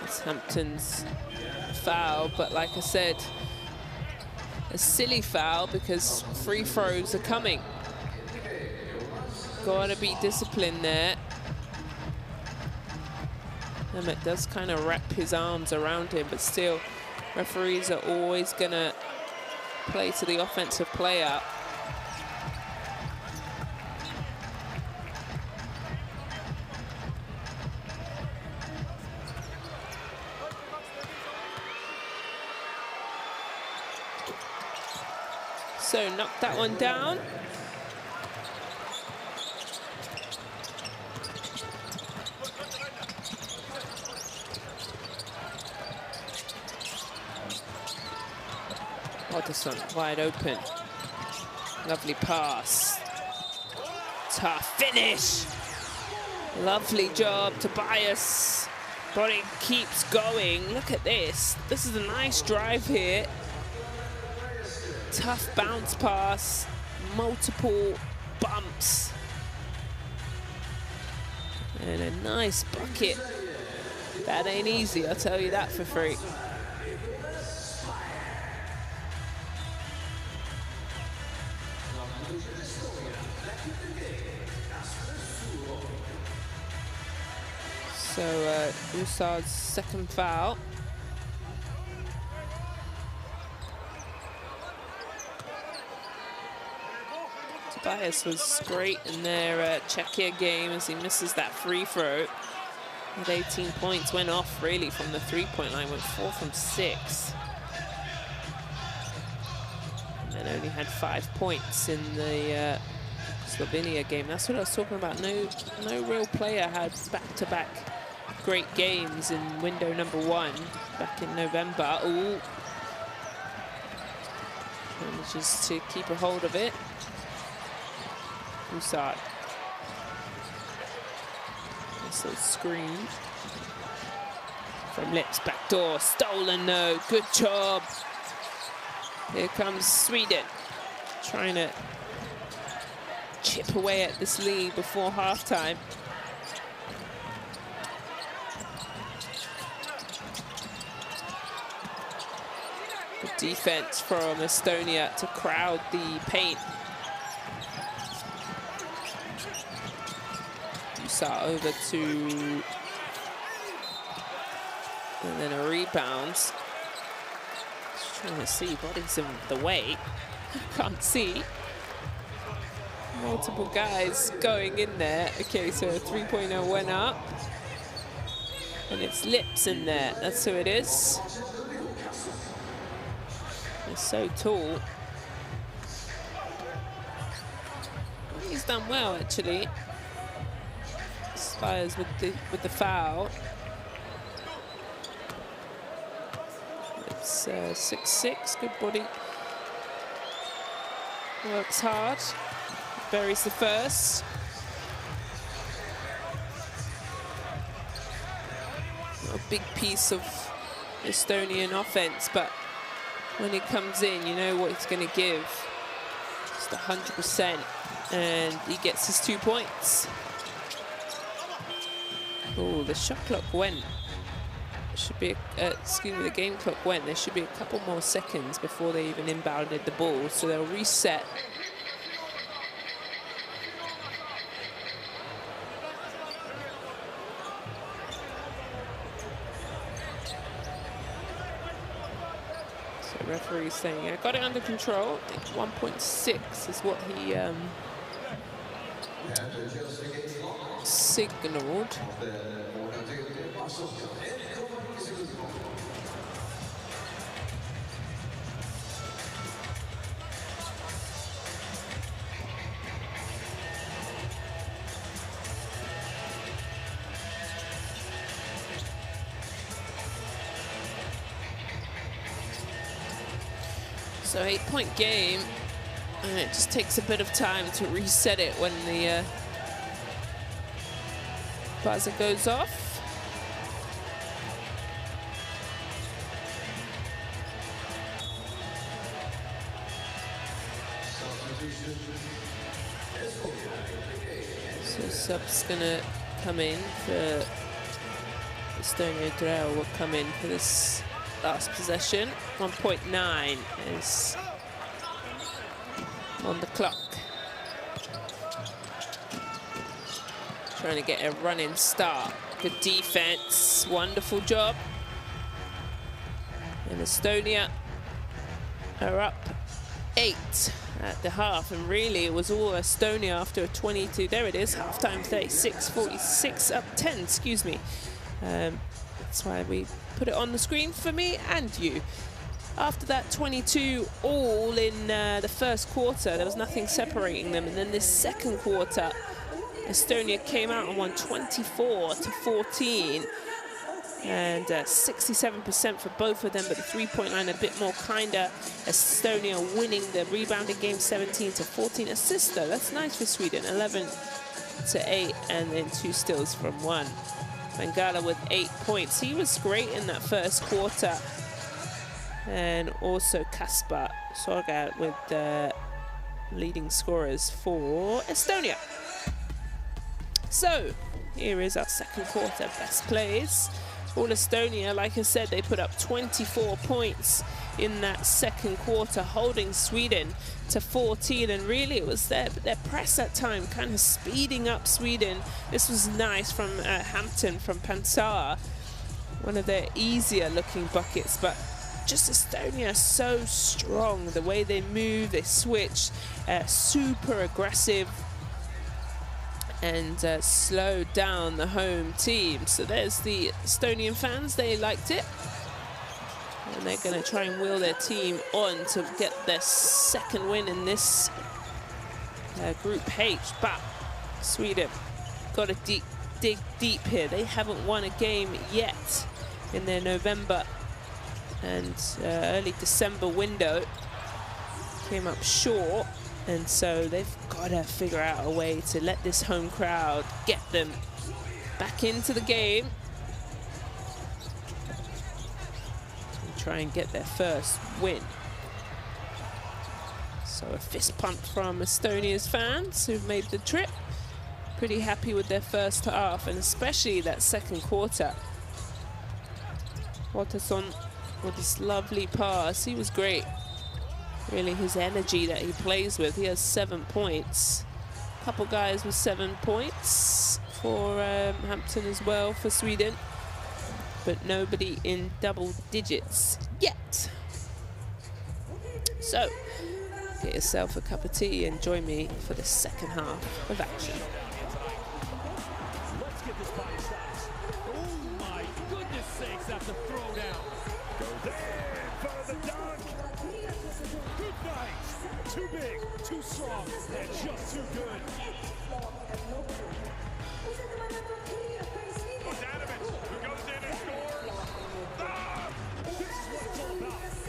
It's Hampton's foul, but like I said, a silly foul because free throws are coming. Gotta be disciplined there. Emmett does kind of wrap his arms around him, but still, referees are always gonna play to the offensive player. So knock that one down. Watterson wide open. Lovely pass. Tough finish. Lovely job, Tobias. Body keeps going. Look at this. This is a nice drive here. Tough bounce pass, multiple bumps. And a nice bucket. That ain't easy, I'll tell you that for free. So Usard's second foul. Tobias was great in their Czechia game as he misses that free throw. With 18 points, went off really from the three-point line, went 4 from 6. And then only had 5 points in the Slovenia game. That's what I was talking about. No real player had back-to-back great games in window number 1 back in November. Ooh. Manages to keep a hold of it. Usard. Nice little screen. From Lips, back door, stolen no, good job. Here comes Sweden, trying to chip away at this lead before halftime. Good defense from Estonia to crowd the paint. Over to, and then a rebound. Just trying to see what is in the way. Can't see. Multiple guys going in there. Okay, so a 3-pointer went up. And it's Lips in there. That's who it is. He's so tall. He's done well, actually. Fires with the foul. It's He's 6'6", good body. Works hard. Buries the first. Not a big piece of Estonian offense, but when he comes in, you know what he's going to give. Just 100%, and he gets his 2 points. Oh, the shot clock went. Should be, excuse me, the game clock went. There should be a couple more seconds before they even inbounded the ball, so they'll reset. So referee saying, I got it under control. 1.6 is what he signaled. So 8-point game, and it just takes a bit of time to reset it when the buzzer goes off. So sub's gonna come in for Estonia. Drell will come in for this last possession. 1.9 is on the clock. Trying to get a running start. Good defense, wonderful job. And Estonia are up 8 at the half, and really it was all Estonia after a 22. There it is, halftime 36-46, up 10, excuse me. That's why we put it on the screen for me and you. After that 22 all in the first quarter, there was nothing separating them, and then this second quarter, Estonia came out and won 24-14, and 67% for both of them, but the three-point line a bit more kinder. Estonia winning the rebounding game 17-14. Assists though, that's nice for Sweden, 11-8, and then 2 steals from 1. Bengala with 8 points. He was great in that first quarter. And also Kasper Sorga with the leading scorers for Estonia. So here is our second quarter best plays. All Estonia, like I said, they put up 24 points in that second quarter, holding Sweden to 14, and really it was their press at time kind of speeding up Sweden. This was nice from Hampton, from Pansar, one of their easier looking buckets, but just Estonia so strong, the way they move, they switch, super aggressive, and slow down the home team. So there's the Estonian fans, they liked it. And they're going to try and wheel their team on to get their second win in this Group H. But Sweden got to dig deep here. They haven't won a game yet in their November and early December window. Came up short, and so they've got to figure out a way to let this home crowd get them back into the game. Try and get their first win. So a fist pump from Estonia's fans who've made the trip. Pretty happy with their first half, and especially that second quarter. Watterson with this lovely pass, he was great. Really his energy that he plays with. He has 7 points. A couple guys with 7 points for Hampton as well for Sweden, but nobody in double digits yet. So get yourself a cup of tea and join me for the second half of action. Let's get this body size. Oh my goodness sakes, that's a throwdown. Goes in for the dunk. Good night. Too big, too strong, and just too good. Who goes in and scores? Ah! This is what it's all about.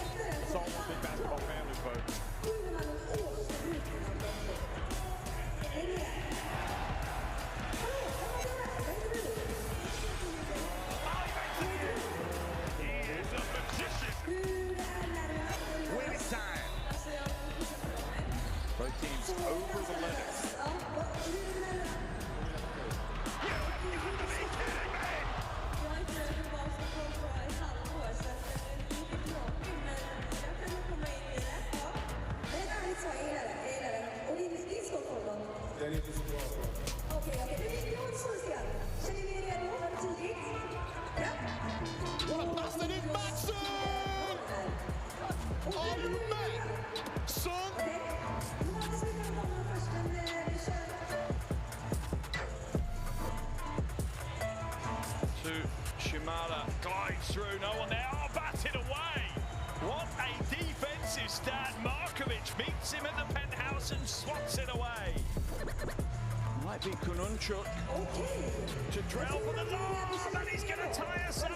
To Shimada, glides through, no one there, oh, batted away. What a defensive stat. Markovic meets him at the penthouse and swats it away. Might be Kununchuk to drill for the lob, and he's going to tie us up.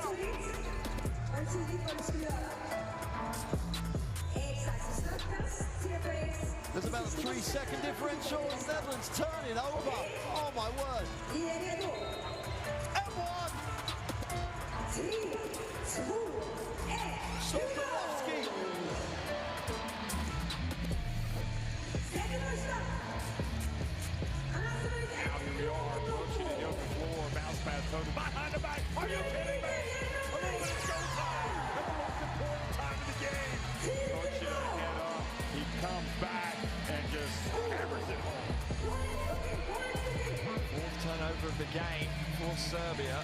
There's about a 3-second differential. The Netherlands turn it over. Oh my word. M1. Sokolowski. Now here we are, approaching the open floor, bounce pass total behind the back. Are you kidding me? A little bit of showtime at the most important time of the game. Coach it head up. He comes back and just hammers it home. Fourth turnover of the game for Serbia.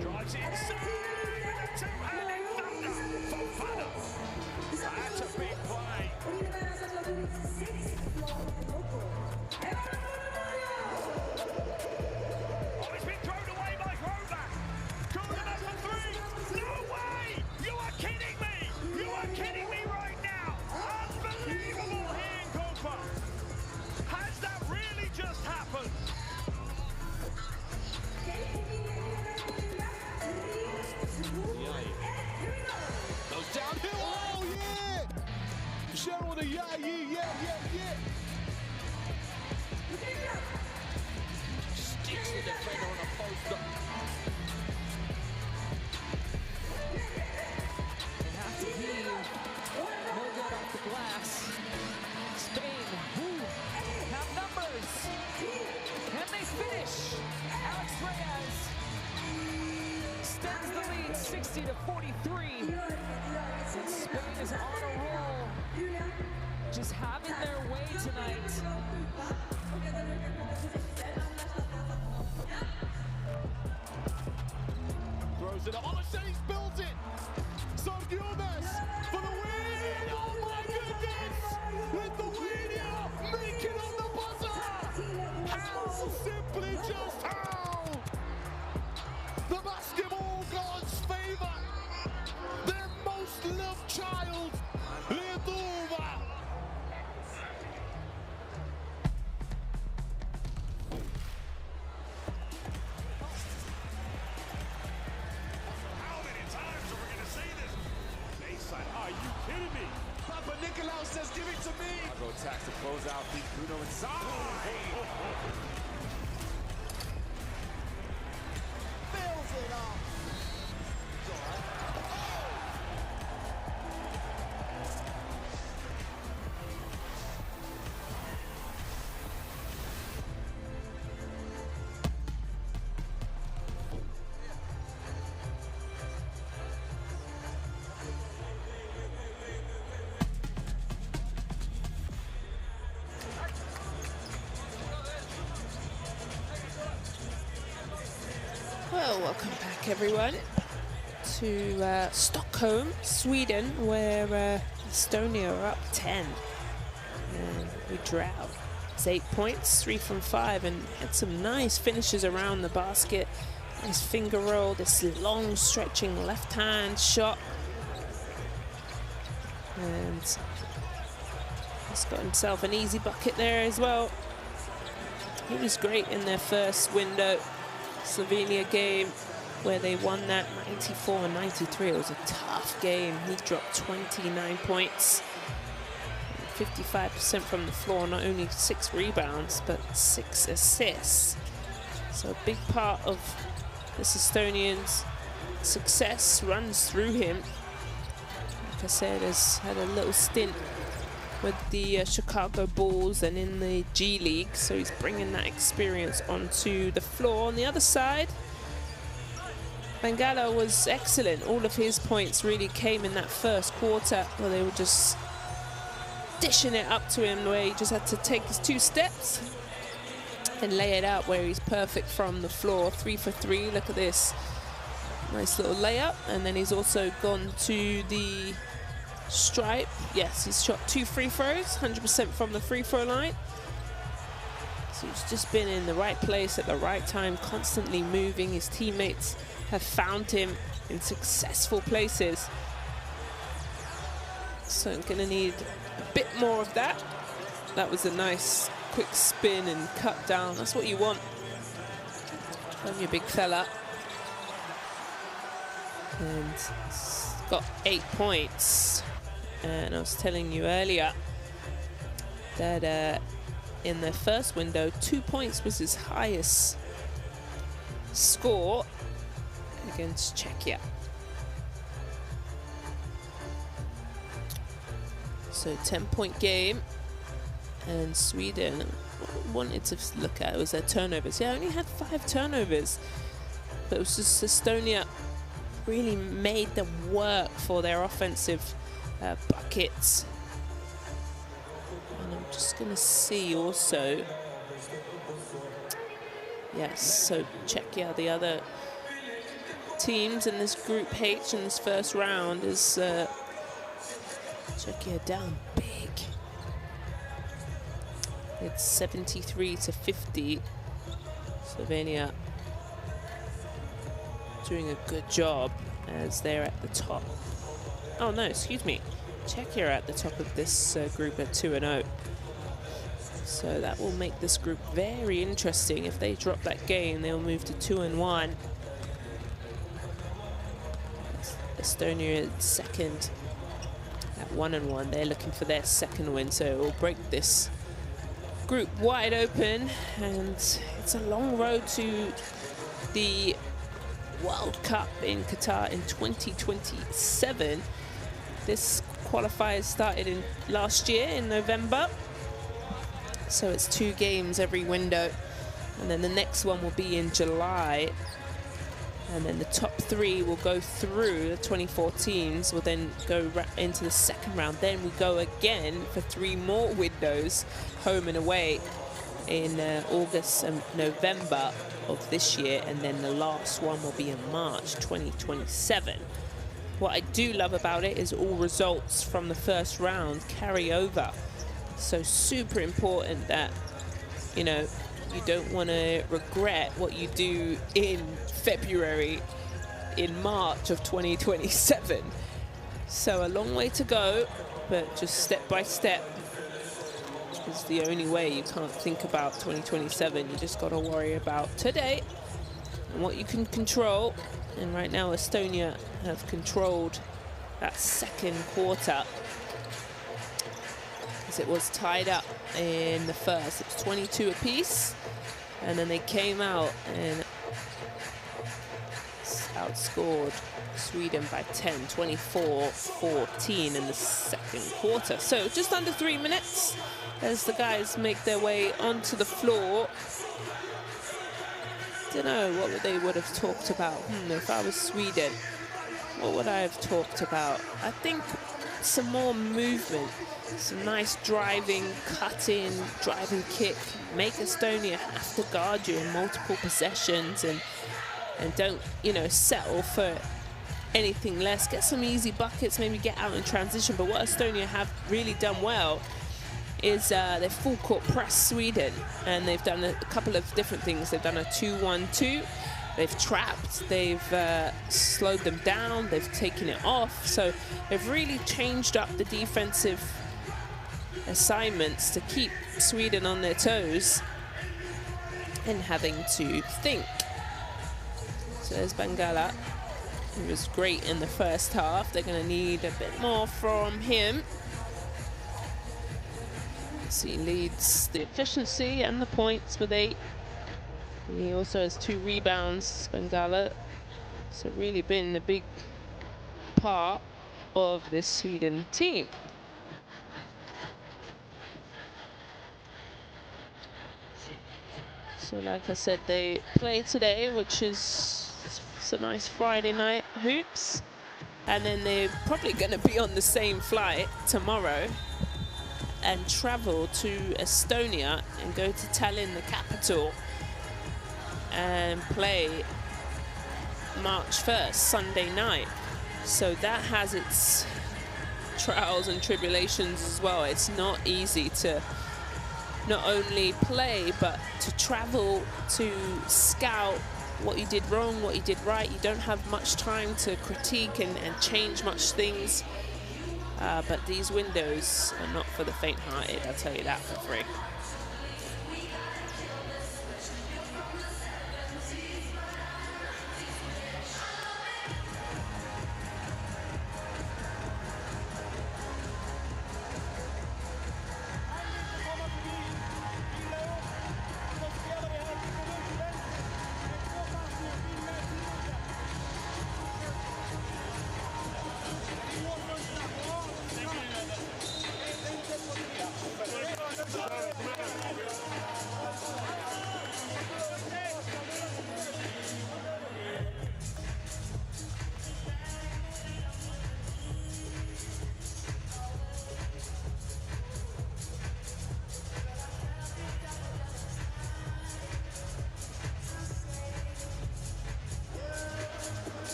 Drives inside with a two-handed thunder for Fana. That's a big play. Oh, he's been thrown away by Hrovac. Corner number 3. No way! You are kidding me! You are kidding me right now! Unbelievable here in Copa. Has that really just happened? Goes downhill. Oh yeah! Cheryl with a yeah. Sticks the defender on a post up. They have to heave. No good off the glass. Spain, have numbers. And they finish. Alex Reyes extends the lead 60-43. And Spain is on a roll. Just having their way tonight. Throws it up. Oh, Shane's built it. Sargiones for the win. Oh my goodness. Lithuania make it on the buzzer. How simply just how the basketball gods favor their most loved child, Lithuania. How many times are we going to see this? Baseline, are you kidding me? Papa Nicolau says, give it to me. Go attacks to close out. Beat Bruno inside. Fills it up. It's all right. Well, welcome back everyone to Stockholm, Sweden, where Estonia are up 10. And we drought. It's 8 points, 3 from 5, and had some nice finishes around the basket. Nice finger roll, this long stretching left hand shot. And he's got himself an easy bucket there as well. He was great in their first window. Slovenia game where they won that 94-93. It was a tough game. He dropped 29 points, 55% from the floor, not only 6 rebounds but 6 assists. So a big part of this Estonian's success runs through him. Like I said, has had a little stint with the Chicago Bulls and in the G League, so he's bringing that experience onto the floor. On the other side, Bangala was excellent. All of his points really came in that first quarter where they were just dishing it up to him, where he just had to take his 2 steps and lay it out where he's perfect from the floor. 3 for 3, look at this. Nice little layup, and then he's also gone to the stripe. Yes, he's shot 2 free throws, 100% from the free throw line. So he's just been in the right place at the right time, constantly moving. His teammates have found him in successful places. So I'm gonna need a bit more of that. That was a nice quick spin and cut down. That's what you want from your big fella. And he's got 8 points. And I was telling you earlier that in the first window, 2 points was his highest score against Czechia. So 10-point game, and Sweden wanted to look at it was their turnovers. Yeah, only had 5 turnovers, but it was just Estonia really made them work for their offensive buckets. And I'm just gonna see also, yes, so Czechia, the other teams in this Group H in this first round, is Czechia down big. It's 73-50. Slovenia doing a good job as they're at the top. Oh no, excuse me. Czechia are at the top of this group at 2-0. So that will make this group very interesting. If they drop that game, they'll move to 2-1. Estonia is second at 1-1. They're looking for their second win, so it will break this group wide open. And it's a long road to the World Cup in Qatar in 2027. This qualifier started in last year in November. So it's 2 games every window. And then the next one will be in July. And then the top 3 will go through. The 24 teams will then go into the second round. Then we go again for 3 more windows, home and away, in August and November of this year. And then the last one will be in March 2027. What I do love about it is all results from the first round carry over. So super important that, you know, you don't want to regret what you do in February, in March of 2027. So a long way to go, but just step by step is the only way. You can't think about 2027. You just got to worry about today and what you can control. And right now, Estonia have controlled that second quarter, because it was tied up in the first. It was 22 apiece, and then they came out and outscored Sweden by 10, 24-14 in the second quarter. So just under 3 minutes as the guys make their way onto the floor. Don't know what they would have talked about. If I was Sweden, what would I have talked about? I think some more movement, some nice driving, cutting, driving kick. Make Estonia have to guard you in multiple possessions, and don't, you know, settle for anything less. Get some easy buckets, maybe get out in transition. But what Estonia have really done well is they full court press Sweden, and they've done a couple of different things. They've done a 2-1-2. They've trapped, they've slowed them down, they've taken it off. So they've really changed up the defensive assignments to keep Sweden on their toes and having to think. So there's Bangala, who was great in the first half. They're going to need a bit more from him. So he leads the efficiency and the points with 8. He also has 2 rebounds, Bangala. So really been a big part of this Sweden team. So like I said, they play today, which is a nice Friday night hoops. And then they're probably going to be on the same flight tomorrow and travel to Estonia and go to Tallinn, the capital, and play March 1st, Sunday night. So that has its trials and tribulations as well. It's not easy to not only play, but to travel, to scout what you did wrong, what you did right. You don't have much time to critique and change much things. But these windows are not for the faint-hearted, I'll tell you that for free.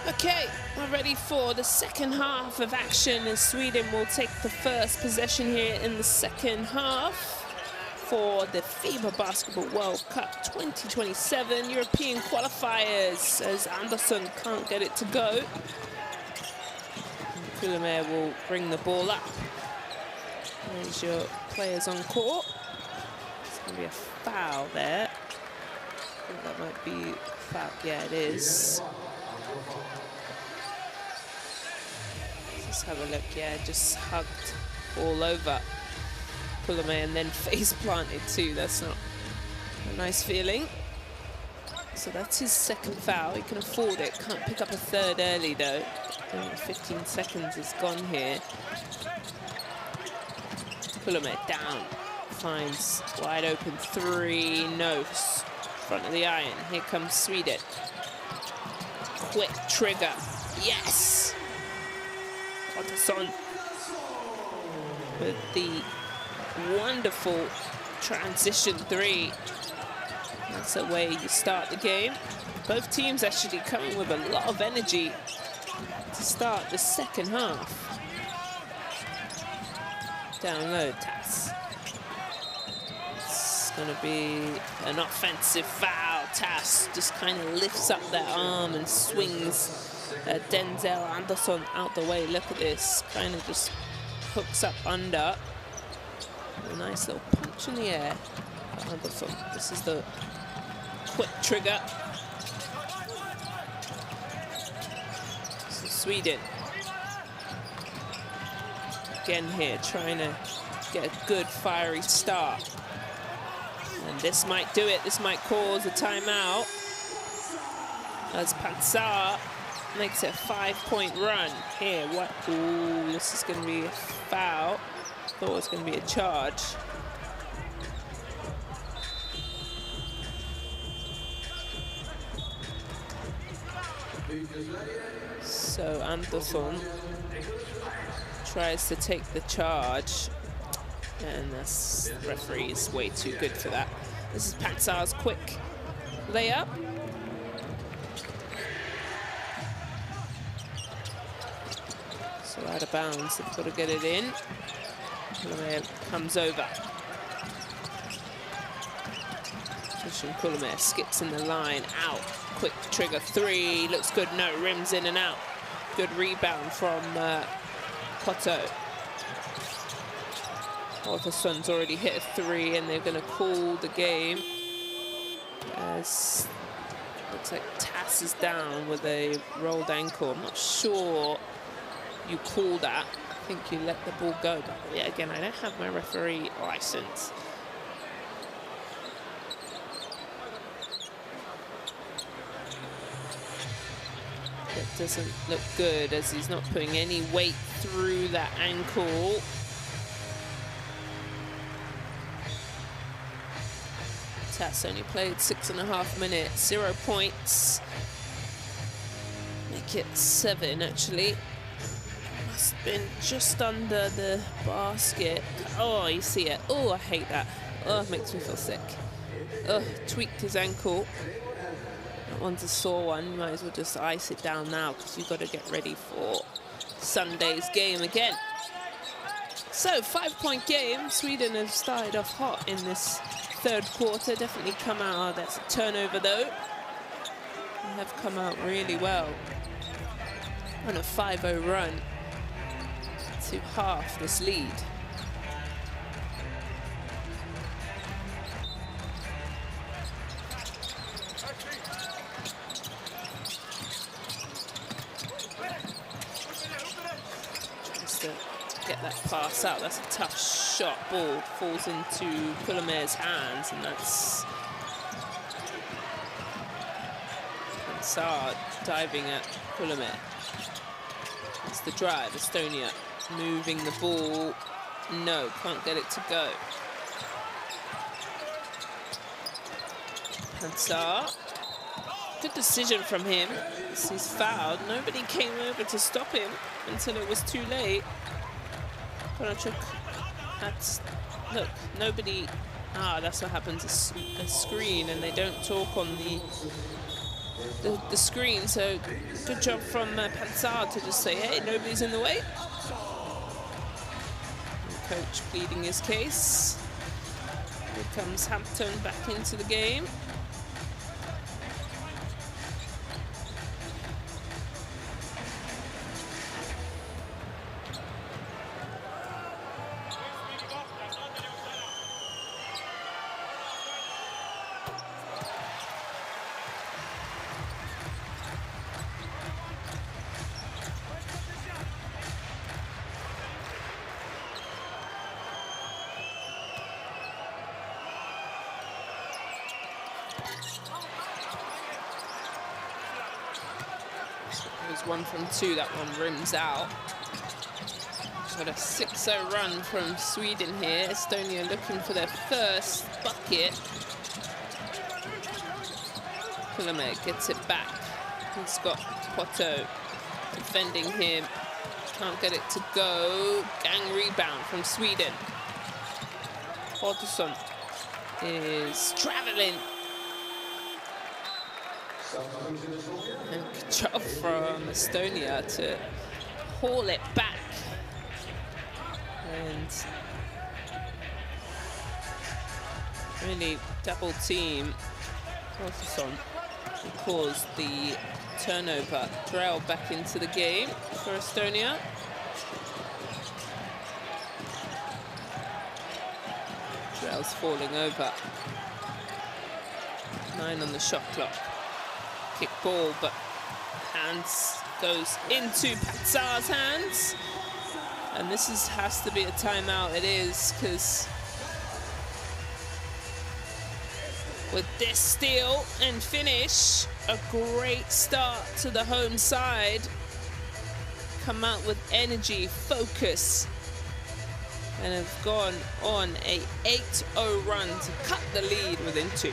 Okay, we're ready for the second half of action, as Sweden will take the first possession here in the second half for the FIBA Basketball World Cup 2027 European qualifiers, as Andersson can't get it to go. Kullamäe will bring the ball up. There's your players on court. It's going to be a foul there. I think that might be foul. Yeah, it is. Let's have a look. Yeah, just hugged all over Kullamäe and then face planted too. That's not a nice feeling. So that's his second foul. He can afford it. Can't pick up a third early though. 15 seconds is gone here. Kullamäe down. Finds wide open three. No. Front of the iron. Here comes Sweden. Quick trigger. Yes! Andersson with the wonderful transition three. That's the way you start the game. Both teams actually coming with a lot of energy to start the second half. Down low, Tass. It's gonna be an offensive foul. Tass just kind of lifts up that arm and swings Denzel Andersson out the way. Look at this, kind of just hooks up under. A nice little punch in the air for Andersson. This is the quick trigger. So Sweden again here, trying to get a good fiery start. And this might do it. This might cause a timeout, as Pansar makes it a 5-point run here. What? Ooh, this is going to be a foul. Thought it was going to be a charge. So Andersson tries to take the charge, and the referee is way too good for that. This is Pansar's quick layup. So out of bounds, they've got to get it in. Kullamäe comes over. Kullamäe skips in the line, out. Quick trigger three, looks good, no, rims in and out. Good rebound from Cotto. Andersson's already hit a three, and they're going to call the game. As looks like Tass is down with a rolled ankle. I'm not sure you call that. I think you let the ball go. But yeah, again, I don't have my referee license. It doesn't look good, as he's not putting any weight through that ankle. Tass only played 6.5 minutes, 0 points. make it 7 actually. Must have been just under the basket. Oh, you see it. Oh, I hate that. Oh, it makes me feel sick. Oh, tweaked his ankle. That one's a sore one. You might as well just ice it down now because you've got to get ready for Sunday's game again. So, 5-point game. Sweden have started off hot in this third quarter. Definitely come out. That's a turnover though. They have come out really well on a 5-0 run to half this lead. Just to get that pass out. That's a tough shot. Ball falls into Kullamäe's hands, and that's Saad diving at Kullamäe. It's the drive. Estonia moving the ball. No, can't get it to go. Pansar. Good decision from him. He's fouled. Nobody came over to stop him until it was too late. Konachuk had, look, nobody. That's what happens. A screen, and they don't talk on the screen. So good job from Pansar to just say, hey, nobody's in the way. Coach pleading his case. Here comes Hampton back into the game. One from 2, that one rims out. Got a 6-0 run from Sweden here. Estonia looking for their first bucket. Kullamäe gets it back. He's got Poto defending him. Can't get it to go. Gang rebound from Sweden. Ottoson is traveling. And good job from Estonia to haul it back. And really double team Ottoson to cause the turnover. Drell back into the game for Estonia. Drell's falling over. 9 on the shot clock. Kick ball, but hands goes into Pansar's hands. And this has to be a timeout. It is, because with this steal and finish, a great start to the home side. Come out with energy, focus, and have gone on a 8-0 run to cut the lead within 2.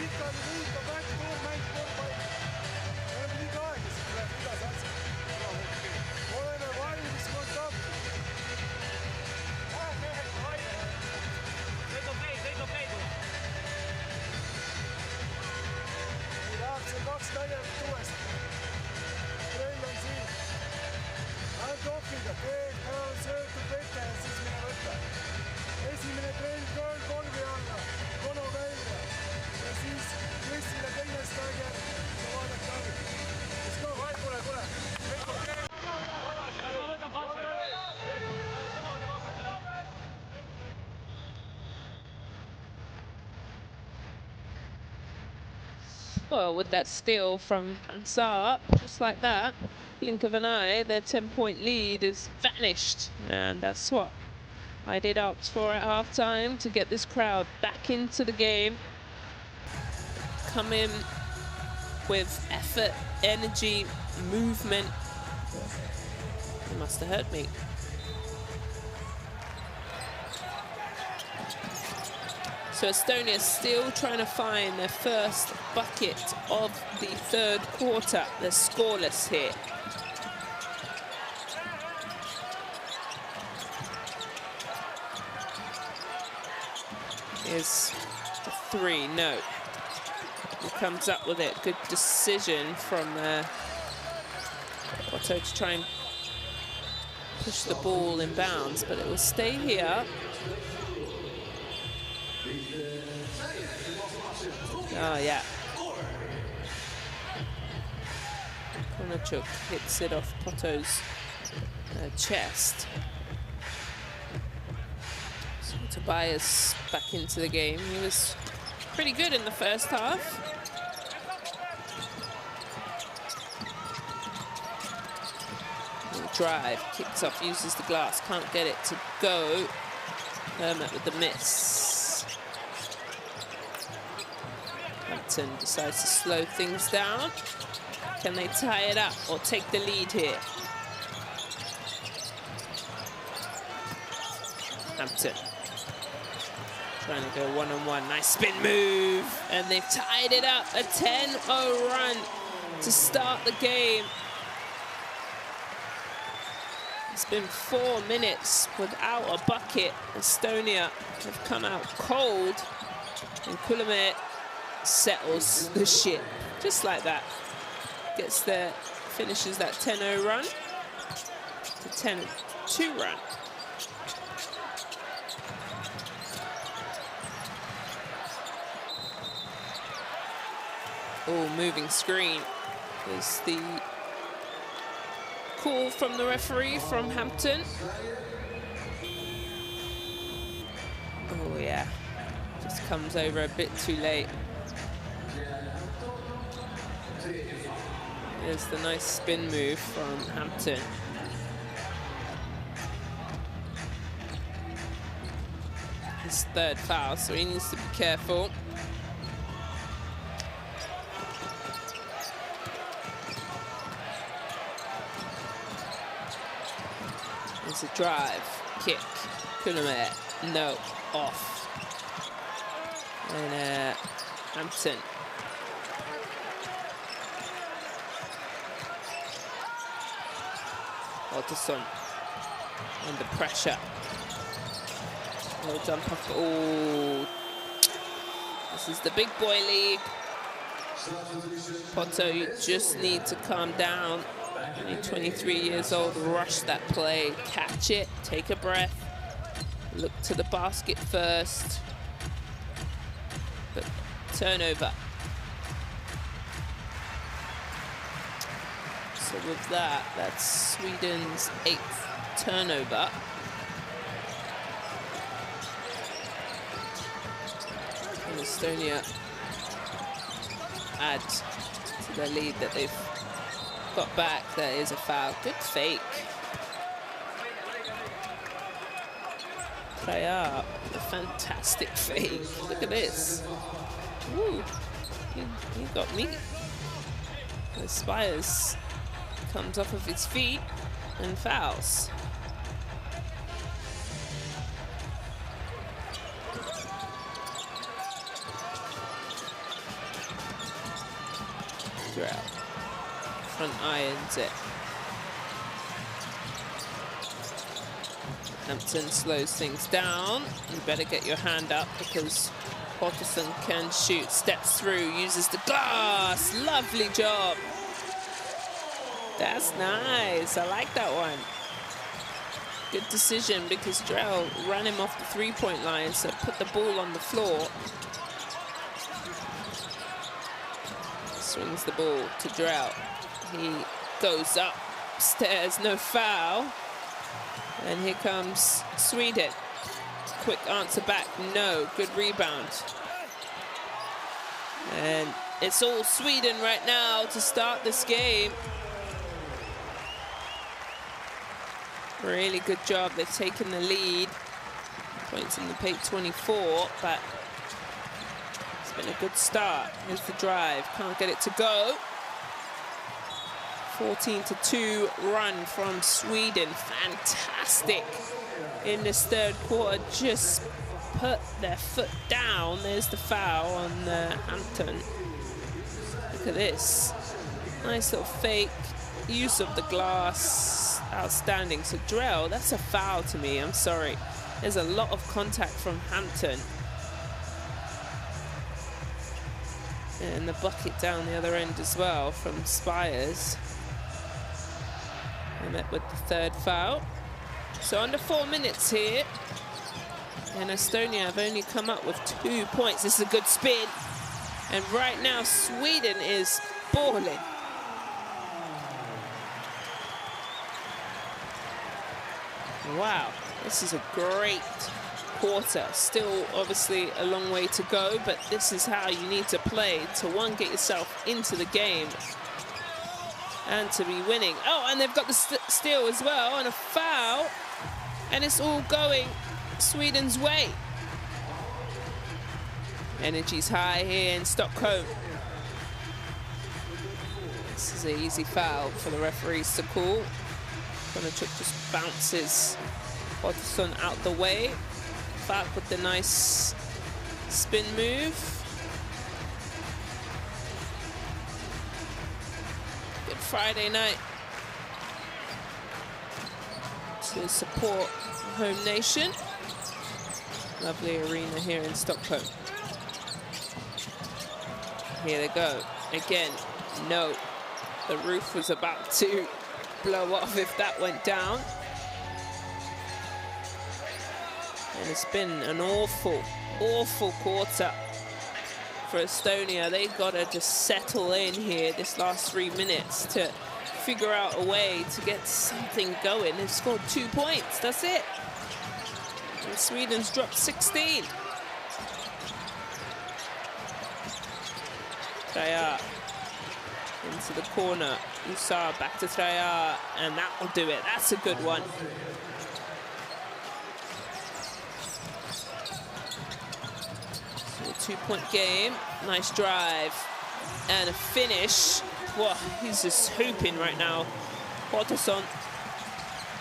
Well, with that steal from Pansar, just like that, blink of an eye, their 10-point lead is vanished. And that's what I did opt for at halftime, to get this crowd back into the game. Come in with effort, energy, movement. It must have hurt me. So Estonia still trying to find their first bucket of the third quarter. They're scoreless here. Here's the 3, no. He comes up with it. Good decision from Otto to try and push the ball in bounds, but it will stay here. Oh, yeah. Konachuk hits it off Poto's chest. So Tobias back into the game. He was pretty good in the first half. Drive, kicks off, uses the glass, can't get it to go. Hermit with the miss. Hampton decides to slow things down. Can they tie it up or take the lead here? Hampton trying to go one-on-one. Nice spin move, and they've tied it up. A 10-0 run to start the game. It's been 4 minutes without a bucket. Estonia have come out cold, and Kullamäe settles the ship just like that. Gets there, finishes that 10-0 run to 10-2 run. Oh, moving screen is the call from the referee from Hampton. Oh yeah, just comes over a bit too late. There's the nice spin move from Hampton. His 3rd foul, so he needs to be careful. There's a drive, kick, Kullamäe, no, off. And Hampton. Otterson under pressure. No jump off. Oh, this is the big boy league. Poto, you just need to calm down. Only 23 years old, rush that play, catch it, take a breath, look to the basket first. But turnover. So with that, that's Sweden's 8th turnover. And Estonia add to their lead that they've got back. There is a foul. Good fake. Prayar, a fantastic fake. Look at this. Woo. He got me. Spires comes off of his feet and fouls. Throughout. Front irons it. Hampton slows things down. You better get your hand up because Otterson can shoot, steps through, uses the glass. Lovely job. That's nice. I like that one. Good decision because Drell ran him off the three-point line, so put the ball on the floor. Swings the ball to Drell. He goes upstairs, no foul. And here comes Sweden. Quick answer back, no. Good rebound. And it's all Sweden right now to start this game. Really good job. They've taken the lead. Points in the paint 24, but it's been a good start. Here's the drive. Can't get it to go. 14-2 run from Sweden. Fantastic in this third quarter. Just put their foot down. There's the foul on Hampton. Look at this. Nice little fake. Use of the glass. Outstanding. So Drell, that's a foul to me. I'm sorry. There's a lot of contact from Hampton. And the bucket down the other end as well from Spires. And met with the third foul. So under 4 minutes here. And Estonia have only come up with 2 points. This is a good spin. And right now, Sweden is balling. Wow, this is a great quarter. Still, obviously, a long way to go, but this is how you need to play to, one, get yourself into the game and to be winning. Oh, and they've got the steal as well, and a foul, and it's all going Sweden's way. Energy's high here in Stockholm. This is an easy foul for the referees to call. Konachuk just bounces Otterson out the way. Falk with the nice spin move. Good Friday night to support the home nation. Lovely arena here in Stockholm. Here they go. Again, no. The roof was about to blow off if that went down. And it's been an awful, awful quarter for Estonia. They've got to just settle in here this last 3 minutes to figure out a way to get something going. They've scored 2 points, that's it. And Sweden's dropped 16. Trayar into the corner. Usar back to Trayar, and that will do it. That's a good one. So a 2-point game. Nice drive and a finish. Whoa, he's just hooping right now. Otterson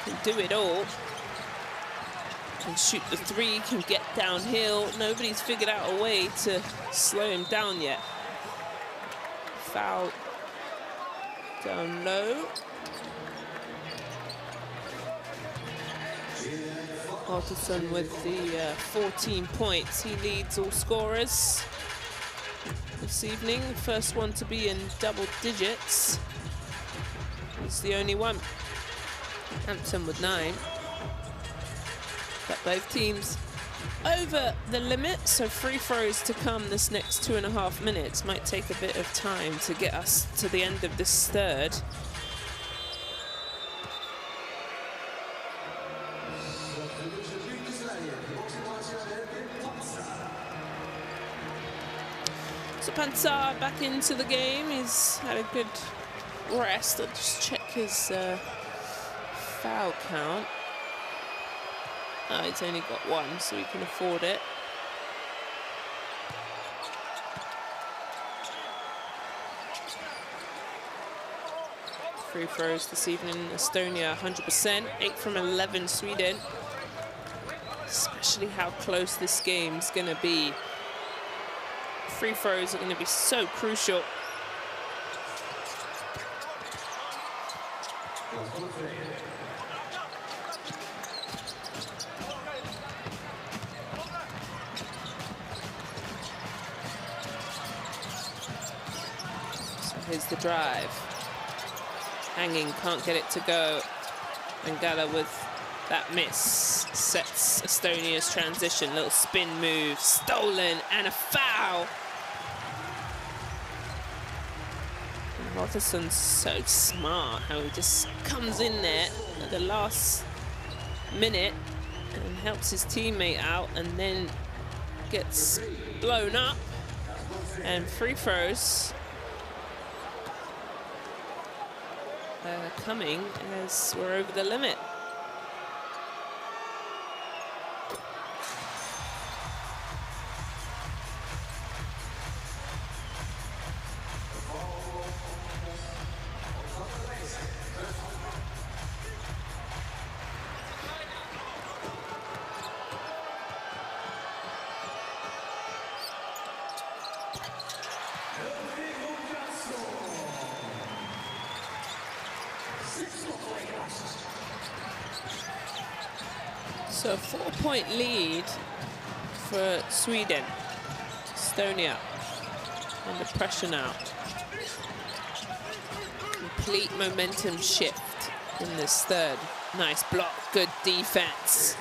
can do it all. Can shoot the three, can get downhill. Nobody's figured out a way to slow him down yet. Foul down low. Otterson with the 14 points. He leads all scorers this evening. First one to be in double digits. He's the only one. Hampton with 9. Got both teams over the limit, so free throws to come this next 2.5 minutes. Might take a bit of time to get us to the end of this third. So Pansar back into the game. He's had a good rest. I'll just check his foul count. Oh, he's only got 1, so he can afford it. Free throws this evening. Estonia 100%, 8 from 11 Sweden. Especially how close this game's gonna be. Free throws are gonna be so crucial. Here's the drive. Hanging, can't get it to go. And Gala with that miss sets Estonia's transition. Little spin move, stolen, and a foul. And Otterson's so smart how he just comes in there at the last minute and helps his teammate out and then gets blown up. And free throws coming as we're over the limit. So a 4-point lead for Sweden. Estonia Under pressure now. Complete momentum shift in this third. Nice block, good defense.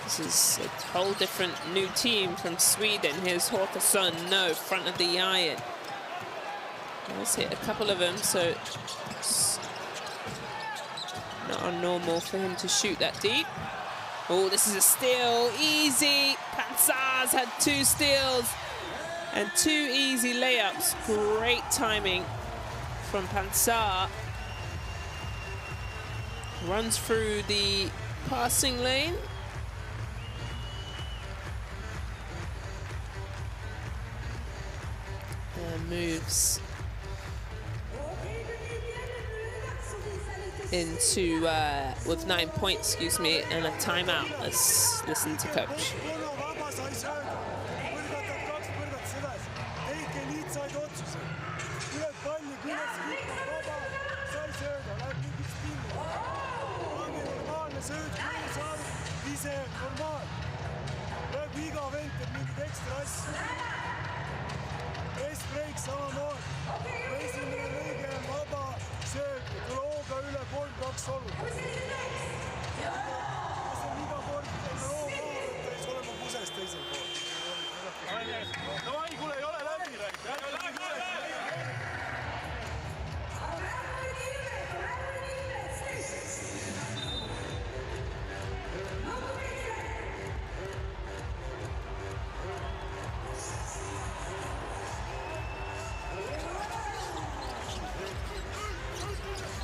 This is a whole different new team from Sweden. Here's Håkansson, no, front of the iron. Let's hit a couple of them, so it's not unnormal for him to shoot that deep. Oh, this is a steal, easy. Pansar's had 2 steals and 2 easy layups. Great timing from Pansar. Runs through the passing lane. And moves into, with 9 points, excuse me, and a timeout. Let's listen to coach.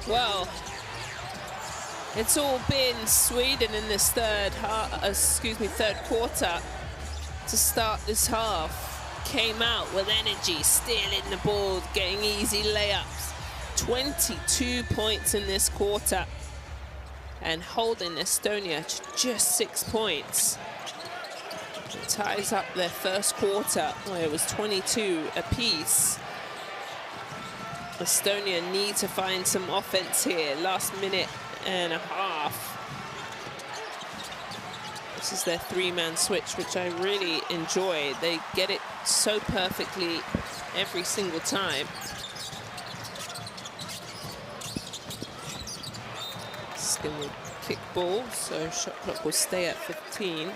Well, it's all been Sweden in this third quarter to start this half. Came out with energy, stealing the ball, getting easy layups. 22 points in this quarter and holding Estonia to just 6 points. It ties up their first quarter where it was 22 apiece. Estonia need to find some offense here. Last minute and a half. This is their 3-man switch, which I really enjoy. They get it so perfectly every single time. It's going to kick ball, so shot clock will stay at 15.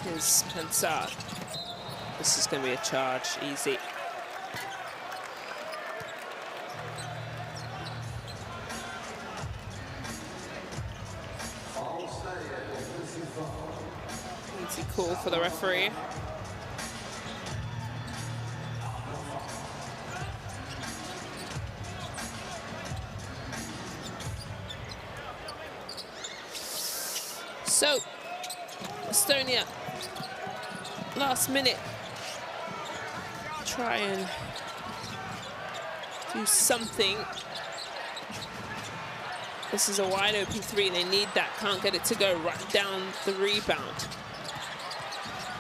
Here's Pansar. This is going to be a charge, easy. Easy call for the referee. So, Estonia, last minute, try and do something. This is a wide open 3, they need that, can't get it to go, right down the rebound.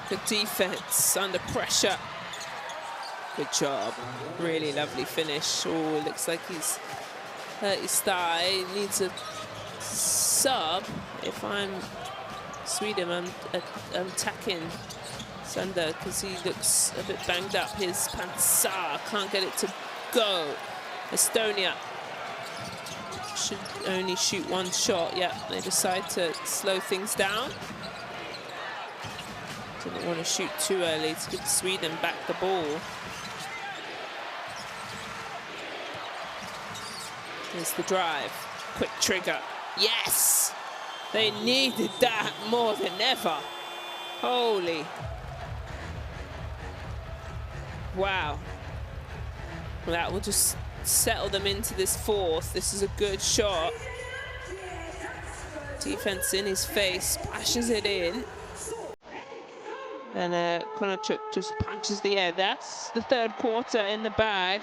Good defense, under pressure. Good job, really lovely finish. Oh, it looks like he's hurt his thigh, needs a sub. If I'm Sweden, I'm attacking Sander because he looks a bit banged up. His Pansar can't get it to go. Estonia should only shoot 1 shot. Yeah, they decide to slow things down. Didn't want to shoot too early to give Sweden back the ball. Here's the drive. Quick trigger. Yes! They needed that more than ever. Holy. Wow. That will just settle them into this 4th. This is a good shot. Defense in his face, splashes it in. And Konachuk just punches the air. That's the 3rd quarter in the bag.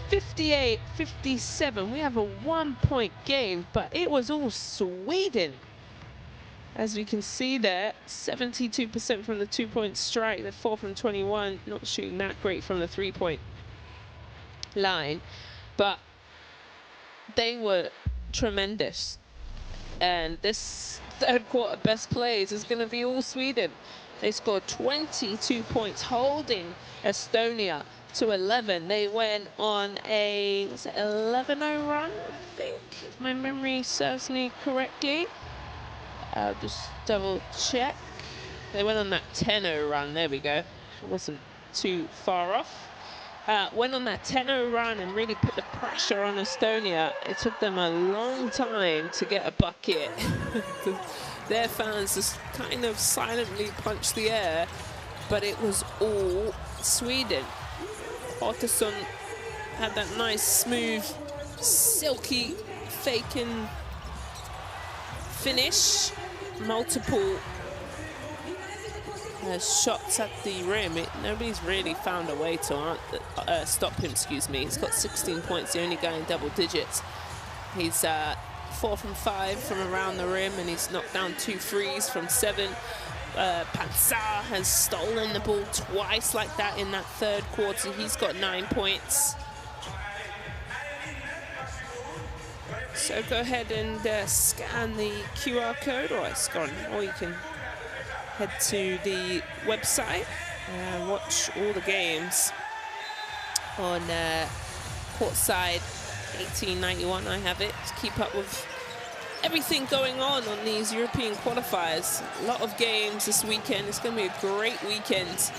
58-57. We have a 1-point game, but it was all Sweden. As we can see there, 72% from the two-point strike. They're 4 from 21, not shooting that great from the three-point line, but they were tremendous. And this third quarter best plays is going to be all Sweden. They scored 22 points, holding Estonia to 11. They went on a 11-0 run, I think, if my memory serves me correctly. I'll just double check. They went on that 10-0 run. There we go. It wasn't too far off. Went on that 10-0 run and really put the pressure on Estonia. It took them a long time to get a bucket. Their fans just kind of silently punched the air, but it was all Sweden. Ottersson had that nice, smooth, silky, faking finish. Multiple shots at the rim. Nobody's really found a way to stop him, excuse me. He's got 16 points, the only guy in double digits. He's 4 from 5 from around the rim, and he's knocked down 2 threes from 7. Pansa has stolen the ball twice like that in that third quarter. He's got 9 points. So go ahead and scan the QR code, or it's gone, or you can head to the website and watch all the games on courtside 1891. I have it to keep up with everything going on these European qualifiers. A lot of games this weekend. It's going to be a great weekend.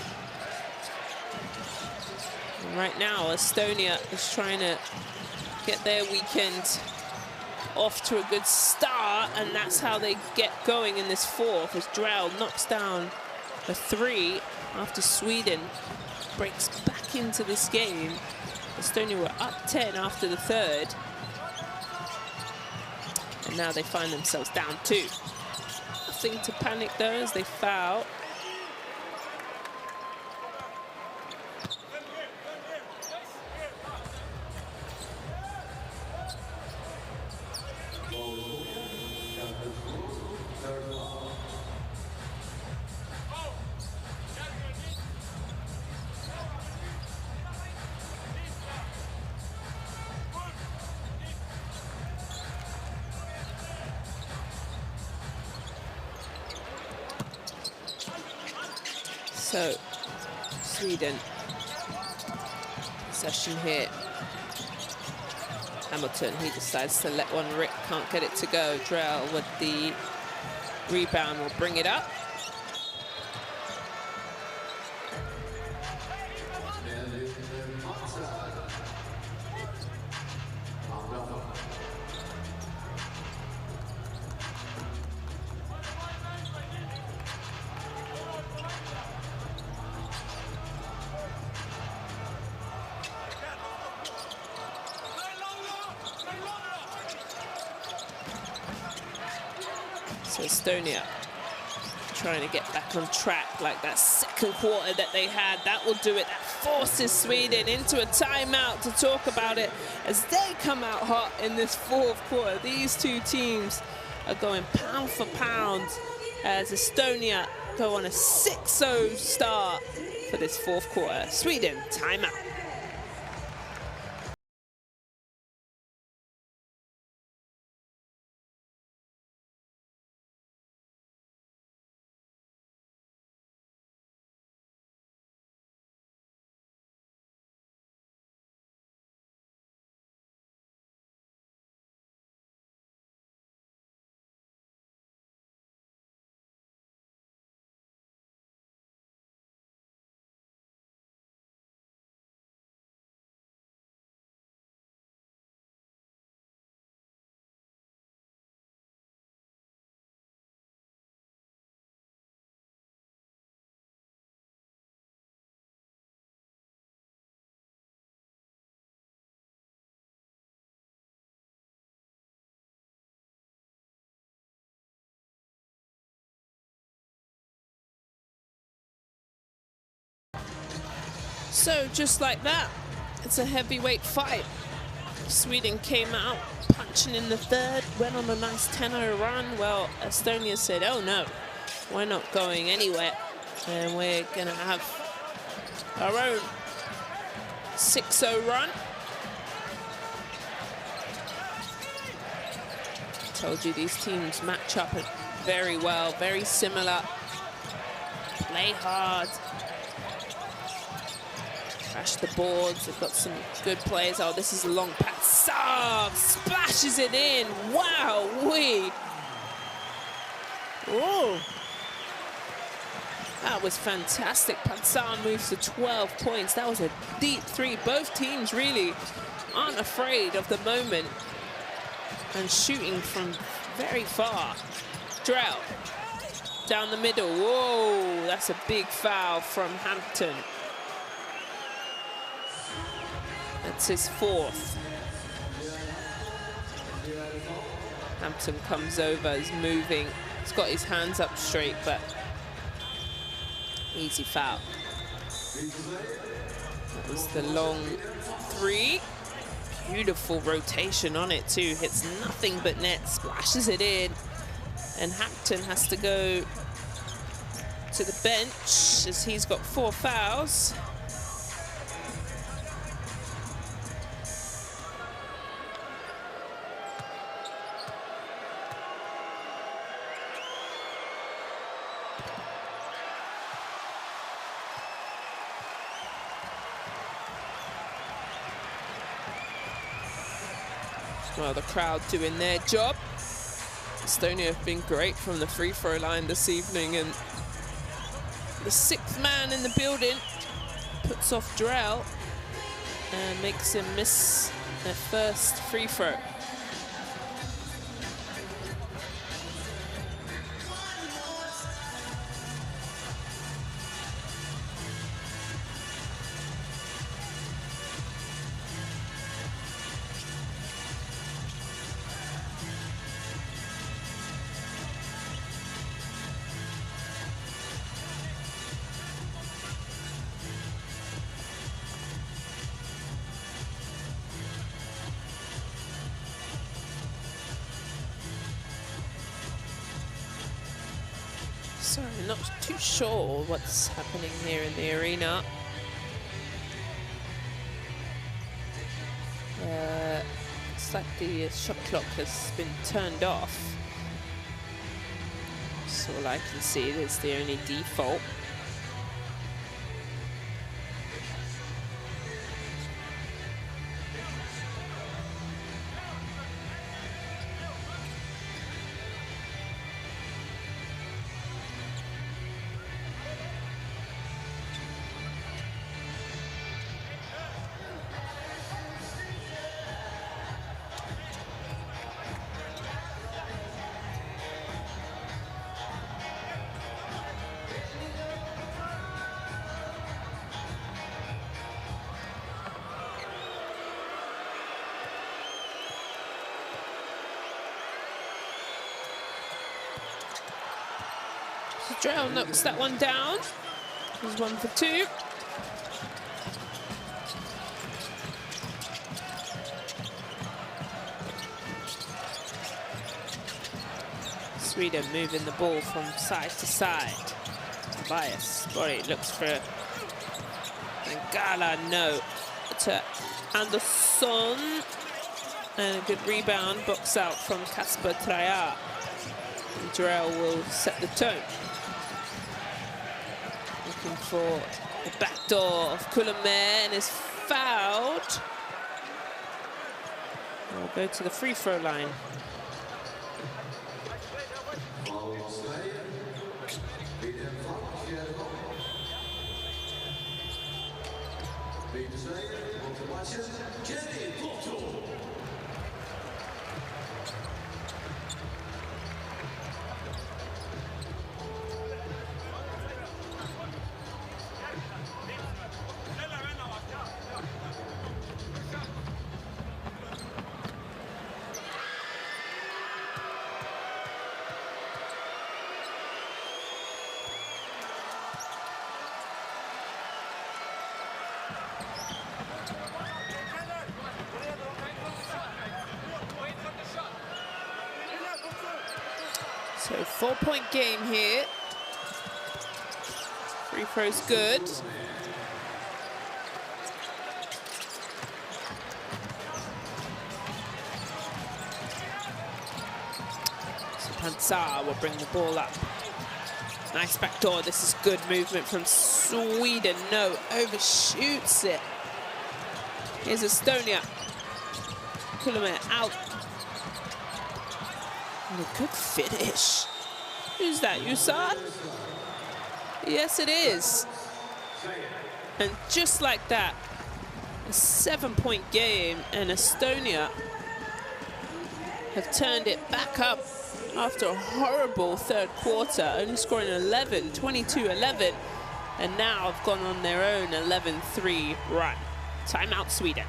And right now, Estonia is trying to get their weekend off to a good start, and that's how they get going in this fourth, as Drell knocks down a 3 after Sweden breaks back into this game. Estonia were up 10 after the third, and now they find themselves down 2. Nothing to panic though, as they foul. So, Sweden, possession here. Hamilton, he decides to let one rip, can't get it to go. Drell with the rebound will bring it up. So Estonia trying to get back on track, like that second quarter that they had. That will do it. That forces Sweden into a timeout to talk about it as they come out hot in this fourth quarter. These two teams are going pound for pound as Estonia go on a 6-0 start for this fourth quarter. Sweden, timeout. So just like that, it's a heavyweight fight. Sweden came out punching in the third, went on a nice 10-0 run. Well, Estonia said, oh no, we're not going anywhere. And we're gonna have our own 6-0 run. Told you these teams match up very well, very similar. Play hard. Crash the boards. They've got some good players. Oh, this is a long pass. Oh, splashes it in. Wow, wee. Oh. That was fantastic. Pansan moves to 12 points. That was a deep three. Both teams really aren't afraid of the moment and shooting from very far. Drell down the middle. Whoa, that's a big foul from Hampton. That's his fourth. Hampton comes over, is moving. He's got his hands up straight, but easy foul. That was the long three. Beautiful rotation on it too. Hits nothing but net, splashes it in. And Hampton has to go to the bench as he's got 4 fouls. Well, the crowd doing their job. Estonia have been great from the free throw line this evening, and the 6th man in the building puts off Drell and makes him miss their first free throw. Sorry, I'm not too sure what's happening here in the arena. It's like the shot clock has been turned off. That's all I can see. It's the only default. Drell knocks that one down. He's 1 for 2. Sweden moving the ball from side to side. Tobias, sorry, looks for Ngala, no. To Anderson. And a good rebound, box out from Kasper Traja. And Drell will set the tone. Looking for the back door of Kullamäe and is fouled. We'll go to the free throw line. So 4-point game here. Free throw's good. So Pansar will bring the ball up. Nice backdoor. This is good movement from Sweden. No, overshoots it. Here's Estonia. Kulame out. And a good finish. Who's that, Usad? Yes, it is. And just like that, a 7-point game, and Estonia have turned it back up after a horrible third quarter, only scoring 11, 22-11, and now have gone on their own 11-3 run. Timeout, Sweden.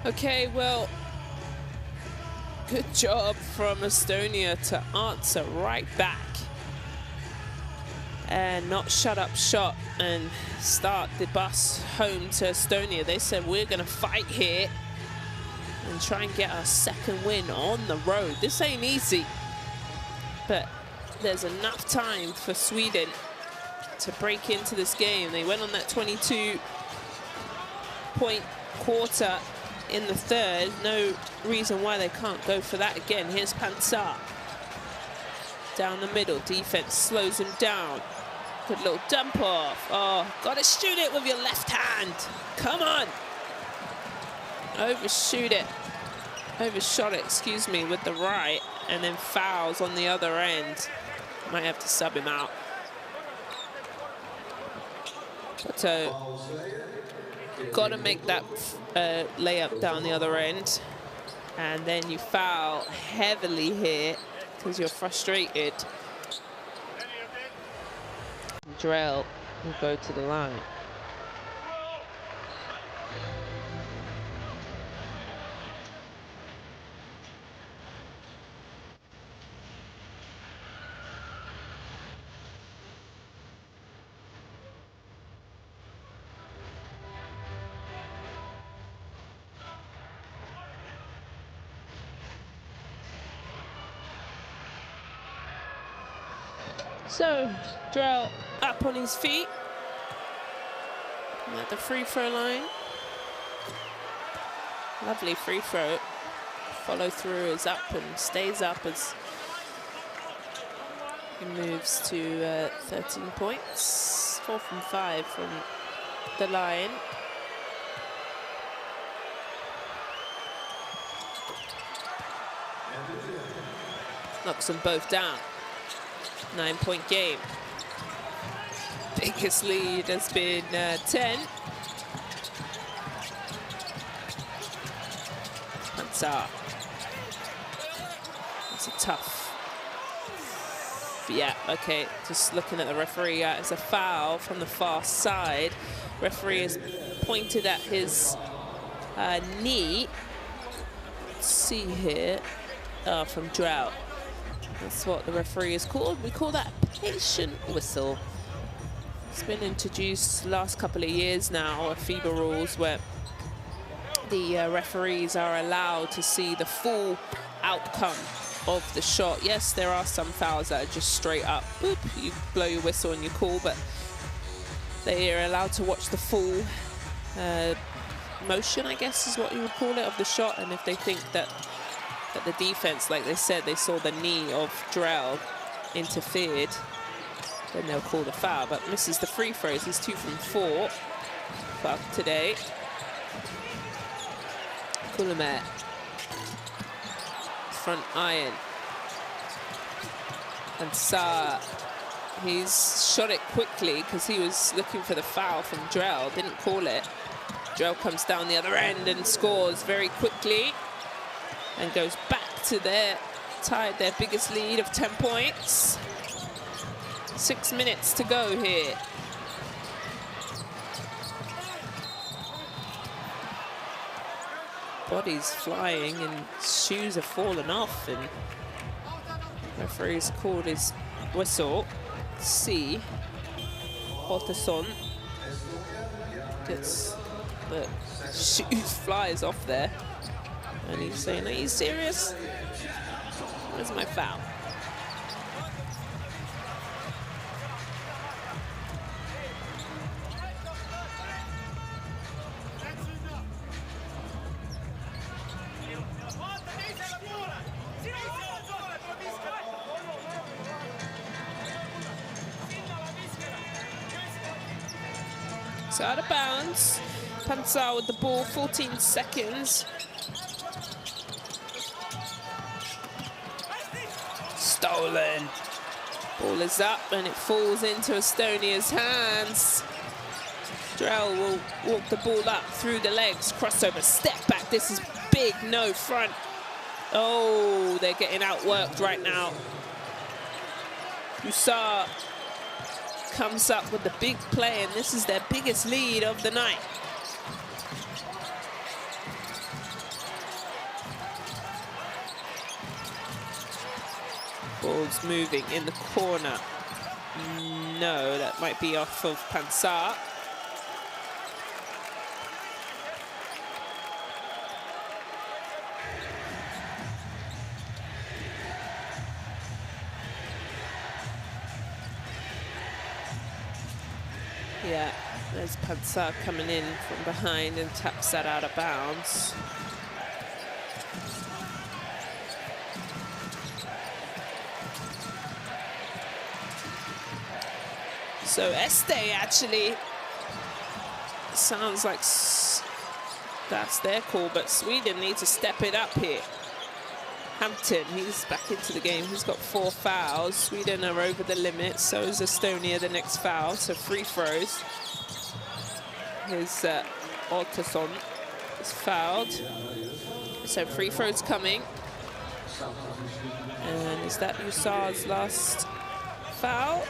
Okay, well, good job from Estonia to answer right back and not shut up shop and start the bus home to Estonia. They said, we're going to fight here and try and get our second win on the road. This ain't easy, but there's enough time for Sweden to break into this game. They went on that 22-point quarter in the third. No reason why they can't go for that again. Here's Pansar. Down the middle, defense slows him down. Good little dump off. Oh, gotta shoot it with your left hand. Come on. Overshot it, excuse me, with the right, and then fouls on the other end. Might have to sub him out. So, gotta make that layup down the other end, and then you foul heavily here because you're frustrated. Drell will go to the line. So, Drell up on his feet at the free throw line. Lovely free throw. Follow through is up and stays up as he moves to 13 points. 4 from 5 from the line. Knocks them both down. 9-point game. Biggest lead has been 10. Pansar. It's a tough. Yeah, okay, just looking at the referee, it's a foul from the far side. Referee has pointed at his knee. Let's see here, from Drell. That's what the referee is called. We call that a patient whistle. It's been introduced last couple of years now, FIBA rules, where the referees are allowed to see the full outcome of the shot. Yes, there are some fouls that are just straight up, boop, you blow your whistle and you call, but they are allowed to watch the full motion, I guess is what you would call it, of the shot. And if they think that the defense, like they said, they saw the knee of Drell interfered, then they'll call the foul, but misses the free throws. He's 2 from 4 for today. Kulame front iron. And Sa, he's shot it quickly because he was looking for the foul from Drell, didn't call it. Drell comes down the other end and scores very quickly and goes back to tied their biggest lead of 10 points. 6 minutes to go here. Bodies flying and shoes have fallen off, and referee's called his whistle. C. Otterson gets the shoes flies off there, and he's saying, "Are you serious? Where's my foul?" So out of bounds. Pansar with the ball, 14 seconds. Stolen. Ball is up and it falls into Estonia's hands. Drell will walk the ball up through the legs, crossover, step back. This is big, no front. Oh, they're getting outworked right now. Usar comes up with the big play, and this is their biggest lead of the night. Ball's moving in the corner. No, that might be off of Pansar. Yeah, there's Pansar coming in from behind and taps that out of bounds. So Este actually sounds like that's their call, but Sweden need to step it up here. Hampton, he's back into the game. He's got 4 fouls. Sweden are over the limit. So is Estonia, the next foul. So free throws. Here's Otterson is fouled. So free throws coming. And is that Usar's last foul?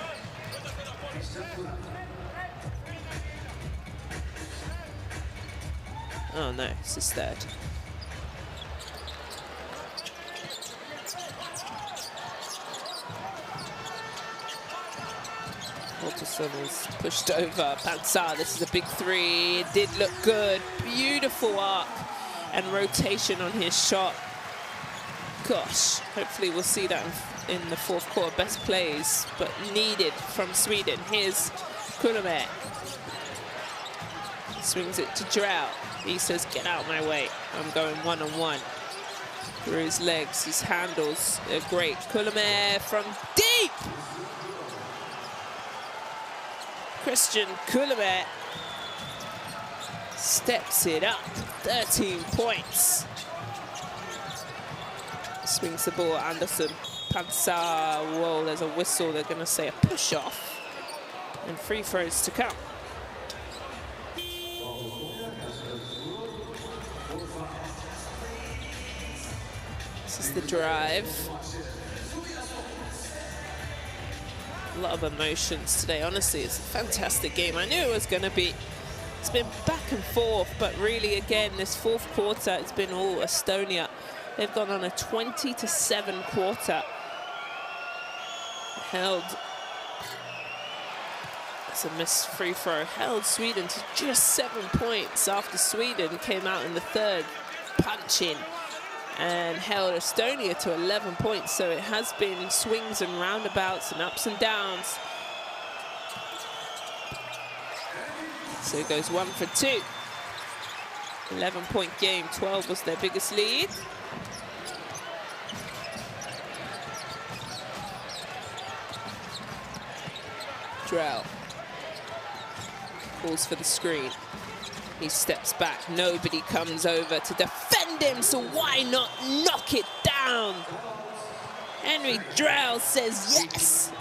Oh no, it's his third. Otterson is pushed over. Pansar, this is a big 3. It did look good. Beautiful arc and rotation on his shot. Gosh, hopefully we'll see that in the fourth quarter. Best plays, but needed from Sweden. Here's Kulame. Swings it to Drell. He says, get out my way. I'm going one-on-one. Through his legs, his handles are great. Kulame from deep! Christian Kulame steps it up, 13 points. Swings the ball, Anderson. Pansar, whoa, there's a whistle. They're gonna say a push off. And free throws to come. This is the drive. A lot of emotions today. Honestly, it's a fantastic game. I knew it was going to be. It's been back and forth, but really, again, this fourth quarter, it's been all Estonia. They've gone on a 20-7 quarter. Held. It's a missed free throw. Held Sweden to just 7 points after Sweden came out in the third, punching, and held Estonia to 11 points. So it has been swings and roundabouts and ups and downs. So it goes 1 for 2. 11-point game, 12 was their biggest lead. Drell calls for the screen. He steps back, nobody comes over to defend him, so why not knock it down? down. Henry Drell says yes.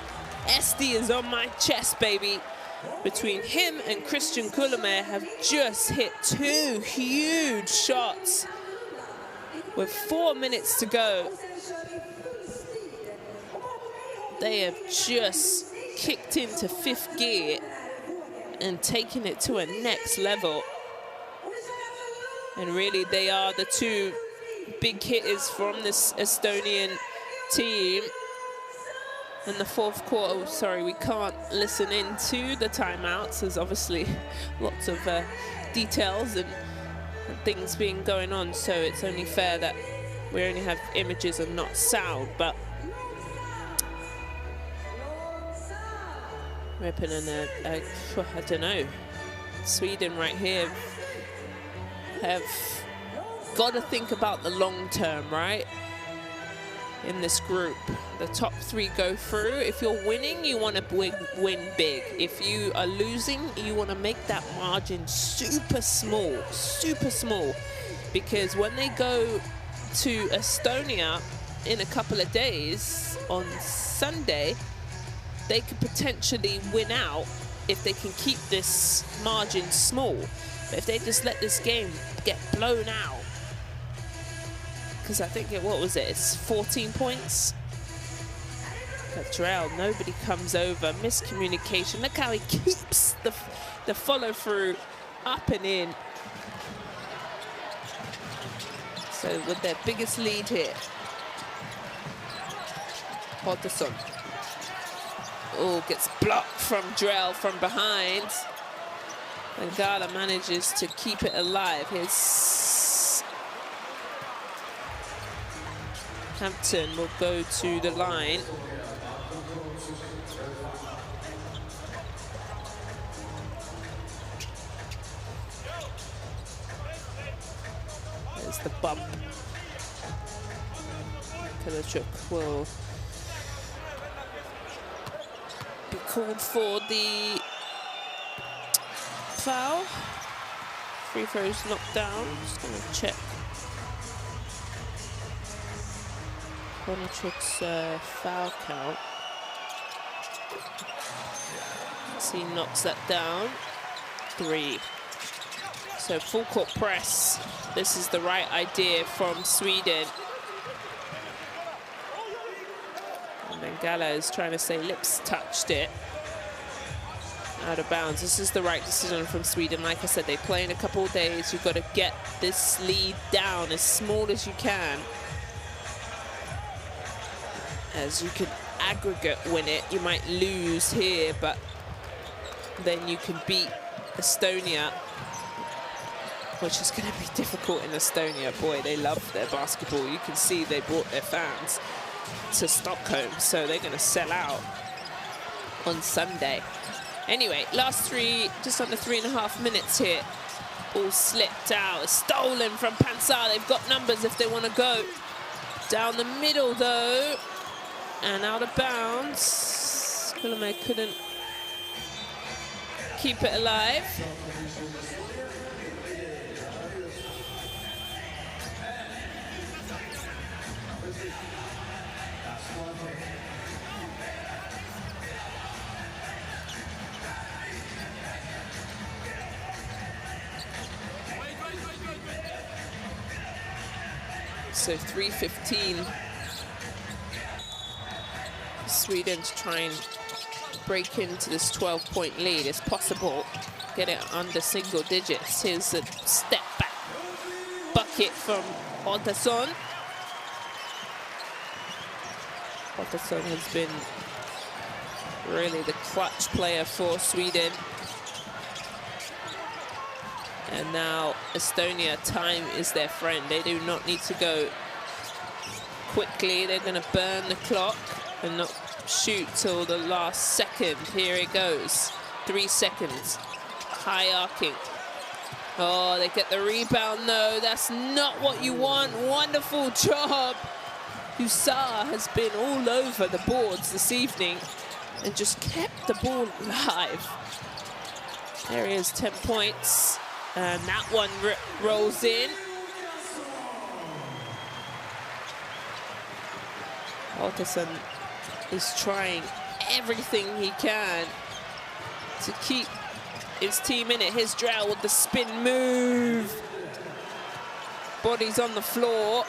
Esti is on my chest, baby. Between him and Christian Coulombe have just hit 2 huge shots with 4 minutes to go. They have just kicked into 5th gear and taken it to a next level. And really, they are the 2 big hitters from this Estonian team. In the 4th quarter, oh, sorry, we can't listen into the timeouts. There's obviously lots of details and things being going on, so it's only fair that we only have images and not sound. But Rippin and I don't know, Sweden right here have got to think about the long term, right? In this group, the top 3 go through. If you're winning, you want to win big. If you are losing, you want to make that margin super small, because when they go to Estonia in a couple of days on Sunday, they could potentially win out if they can keep this margin small. But if they just let this game get blown out, because I think what was it? It's 14 points. Drell, nobody comes over. Miscommunication. Look how he keeps the follow through up and in. So with their biggest lead here, Hodgson. Oh, gets blocked from Drell from behind. And Gala manages to keep it alive. Here's Hampton will go to the line. There's the bump. Kalachuk will be called for the foul. Free throws knocked down. Just gonna check Kalachuk's foul count. So he knocks that down. 3. So full court press. This is the right idea from Sweden. And then Gala is trying to say lips touched it. Out of bounds. This is the right decision from Sweden. Like I said, they play in a couple of days. You've got to get this lead down as small as you can, as you can aggregate win it. You might lose here, but then you can beat Estonia, which is going to be difficult in Estonia. Boy, they love their basketball. You can see they brought their fans to Stockholm, so they're going to sell out on Sunday. Anyway, last 3, just under 3.5 minutes here. Ball slipped out, it's stolen from Pansar. They've got numbers if they want to go. Down the middle though, and out of bounds. Coulombe couldn't keep it alive. So 3:15. Sweden to try and break into this 12-point lead. It's possible. Get it under single digits. Here's a step back bucket from Hodgson. Hodgson has been really the clutch player for Sweden. And now Estonia, time is their friend. They do not need to go quickly. They're going to burn the clock and not shoot till the last second. Here it goes. 3 seconds. High arcing. Oh, they get the rebound. No, that's not what you want. Wonderful job. Hussar has been all over the boards this evening and just kept the ball alive. There he is, 10 points. And that one rolls in. Otterson is trying everything he can to keep his team in it. Here's Drell with the spin move. Body's on the floor.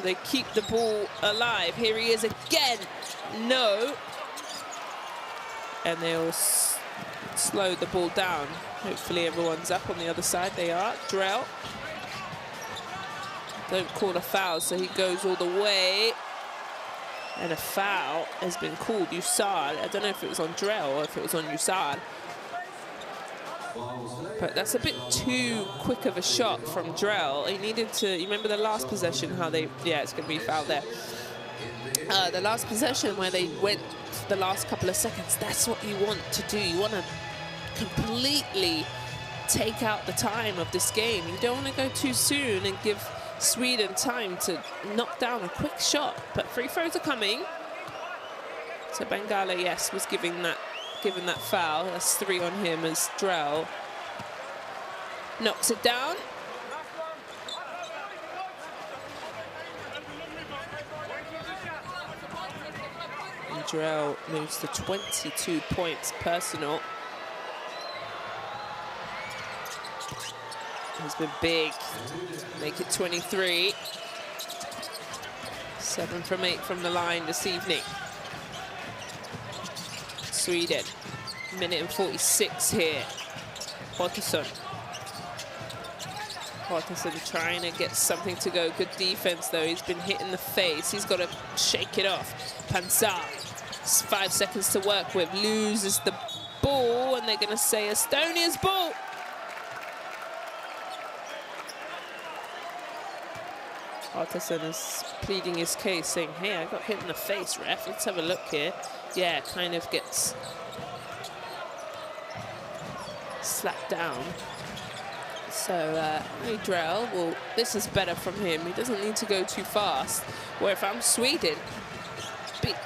They keep the ball alive. Here he is again. No. And they'll slow the ball down. Hopefully everyone's up on the other side. They are. Drell. Don't call a foul, so he goes all the way. And a foul has been called. Usad. I don't know if it was on Drell or if it was on Usad. But that's a bit too quick of a shot from Drell. He needed to, you remember the last possession, how they, yeah, it's going to be fouled there. The last possession where they went for the last couple of seconds, that's what you want to do. You want to completely take out the time of this game. You don't want to go too soon and give Sweden time to knock down a quick shot. But free throws are coming. So Bengala, yes, was given that foul. That's 3 on him as Drell knocks it down. And Drell moves to 22 points personal. He's been big. Make it 23. 7 from 8 from the line this evening. Sweden, minute and 46 here. Otterson trying to get something to go. Good defense though. He's been hit in the face. He's got to shake it off. Pansar, 5 seconds to work with. Loses the ball, and they're going to say Estonia's ball. Otterson is pleading his case, saying, hey, I got hit in the face, ref. Let's have a look here. Yeah, kind of gets slapped down. So, Drell, well, this is better from him. He doesn't need to go too fast. Where if I'm Sweden,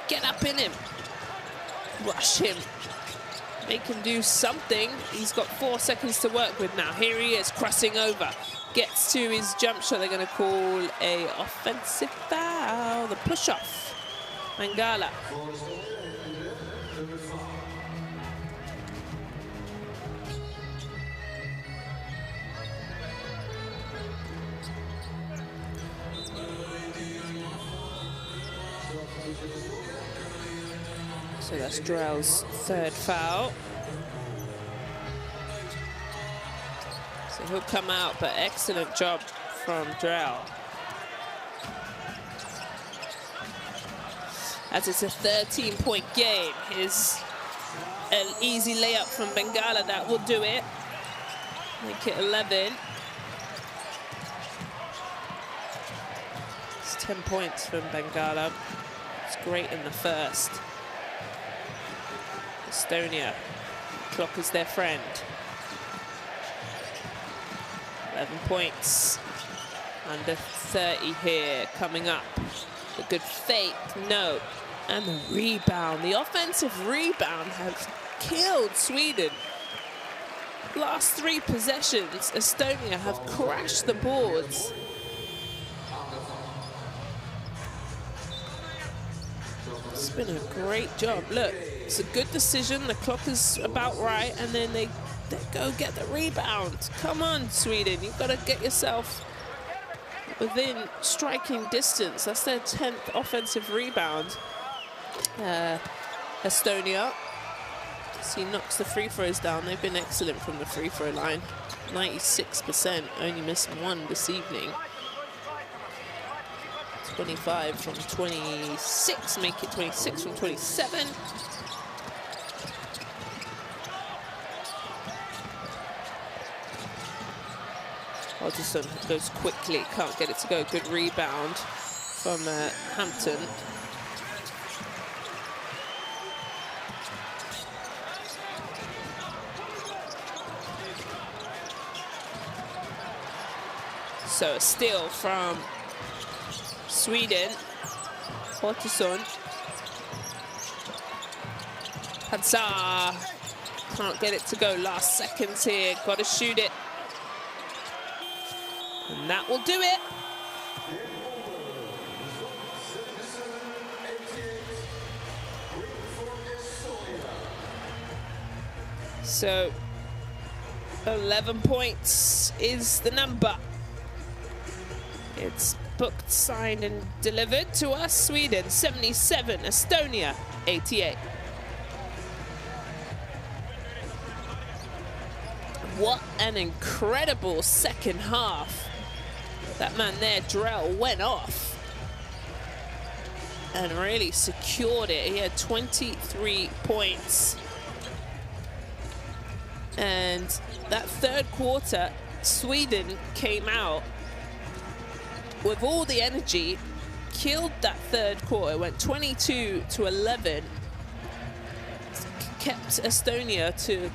get up in him. Rush him. Make him do something. He's got 4 seconds to work with now. Here he is, crossing over. Gets to his jump shot. They're going to call a offensive foul. The push-off. Bengala. So that's Drell's 3rd foul. So he'll come out, but excellent job from Drell. As it's a 13-point game, here's an easy layup from Bengala that will do it. Make it 11. It's 10 points from Bengala. It's great in the first. Estonia, clock is their friend. 11 points, under 30 here, coming up. A good fake, no. And the rebound, the offensive rebound has killed Sweden. Last 3 possessions, Estonia have crashed the boards. It's been a great job. Look, it's a good decision. The clock is about right, and then they go get the rebound. Come on, Sweden. You've got to get yourself within striking distance. That's their 10th offensive rebound. Estonia. So he knocks the free throws down. They've been excellent from the free throw line. 96%, only missed 1 this evening. 25 from 26, make it 26 from 27. Otterson goes quickly, can't get it to go. Good rebound from Hampton. So a steal from Sweden. Otterson. Hansar can't get it to go. Last seconds here, got to shoot it. And that will do it. So 11 points is the number. It's booked, signed, and delivered to us. Sweden 77, Estonia 88. What an incredible second half. That man there, Drell, went off and really secured it. He had 23 points. And that third quarter, Sweden came out with all the energy, killed that third quarter, went 22-11. Kept Estonia to,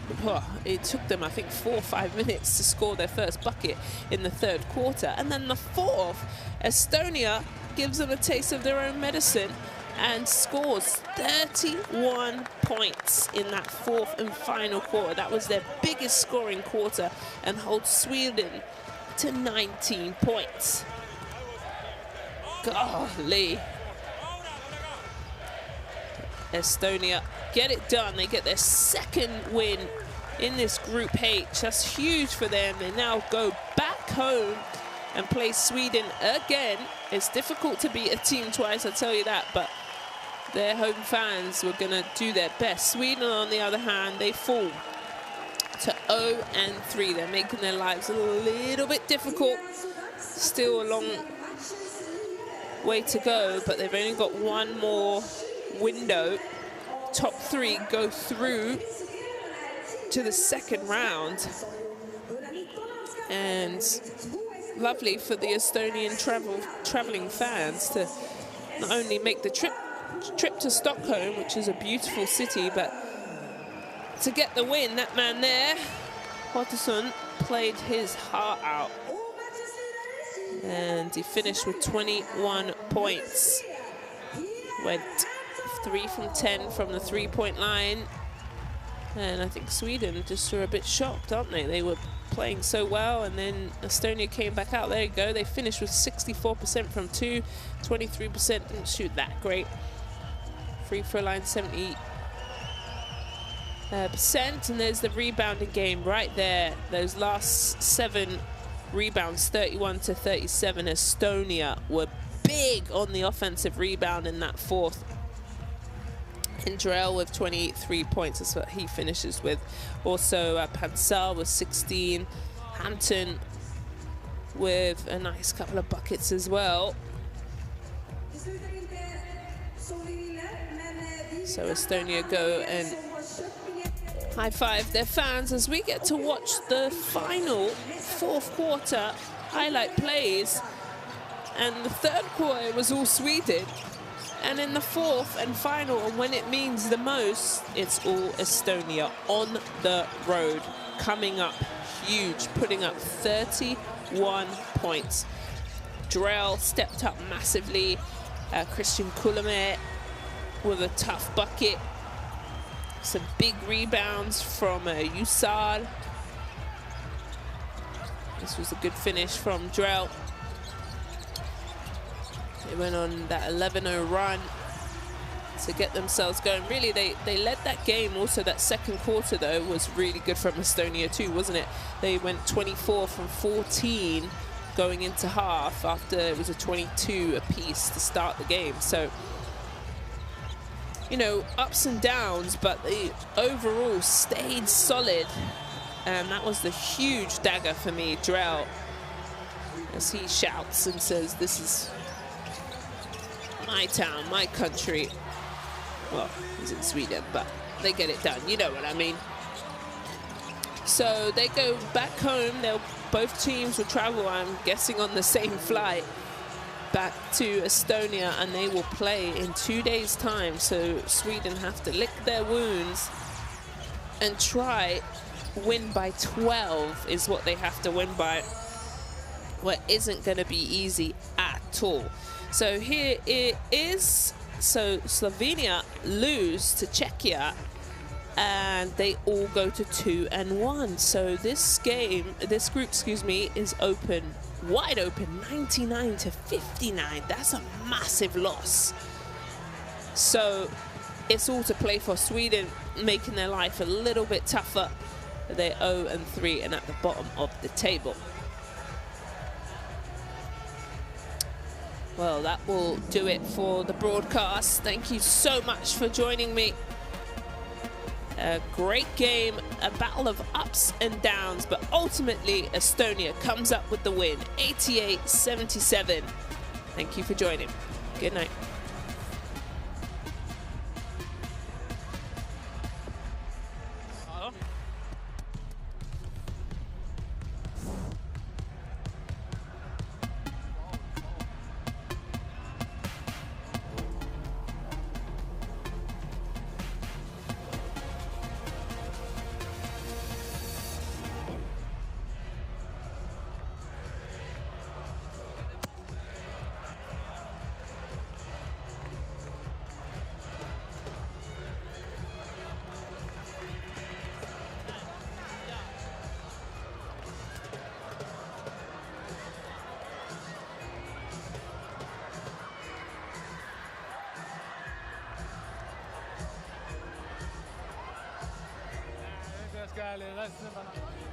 it took them, I think, 4 or 5 minutes to score their first bucket in the third quarter. And then the fourth, Estonia gives them a taste of their own medicine and scores 31 points in that fourth and final quarter. That was their biggest scoring quarter and holds Sweden to 19 points. Golly. Estonia get it done. They get their second win in this Group H. That's huge for them. They now go back home and play Sweden again. It's difficult to beat a team twice, I'll tell you that, but their home fans were going to do their best. Sweden, on the other hand, they fall to 0-3. They're making their lives a little bit difficult. Still a long way to go, but they've only got one more window. Top 3 go through to the second round. And lovely for the Estonian traveling fans to not only make the trip to Stockholm, which is a beautiful city, but to get the win. That man there, Watterson, played his heart out. And he finished with 21 points. Went 3 from 10 from the three-point line. And I think Sweden just were a bit shocked, aren't they? They were playing so well, and then Estonia came back out. There you go. They finished with 64% from 2, 23% didn't shoot that great. Free throw line 70%, and there's the rebounding game right there. Those last 7 rebounds, 31-37. Estonia were big on the offensive rebound in that fourth. Drell with 23 points, that's what he finishes with. Also Pansal with 16. Hampton with a nice couple of buckets as well. So Estonia go and high-five their fans as we get to watch the final fourth quarter highlight plays. And the third quarter was all Sweden. And in the fourth and final, and when it means the most, it's all Estonia on the road, coming up huge, putting up 31 points. Drell stepped up massively. Christian Kullamäe with a tough bucket. Some big rebounds from Usal. This was a good finish from Drell. They went on that 11-0 run to get themselves going. Really, they led that game. Also, that second quarter, though, was really good from Estonia, too, wasn't it? They went 24 from 14 going into half after it was a 22 apiece to start the game. So, you know, ups and downs, but they overall stayed solid. And that was the huge dagger for me, Drell, as he shouts and says, this is my town, my country. Well, he's in Sweden, but they get it done. You know what I mean. So they go back home. Both teams will travel, I'm guessing, on the same flight back to Estonia, and they will play in 2 days' time. So Sweden have to lick their wounds and try win by 12 is what they have to win by. What isn't going to be easy at all. So here it is. So Slovenia lose to Czechia, and they all go to 2-1. So this group, excuse me, is open, wide open, 99-59. That's a massive loss. So it's all to play for. Sweden making their life a little bit tougher They're 0-3 and at the bottom of the table. Well, that will do it for the broadcast. Thank you so much for joining me. A great game, a battle of ups and downs, but ultimately Estonia comes up with the win, 88-77. Thank you for joining. Good night. Let's go.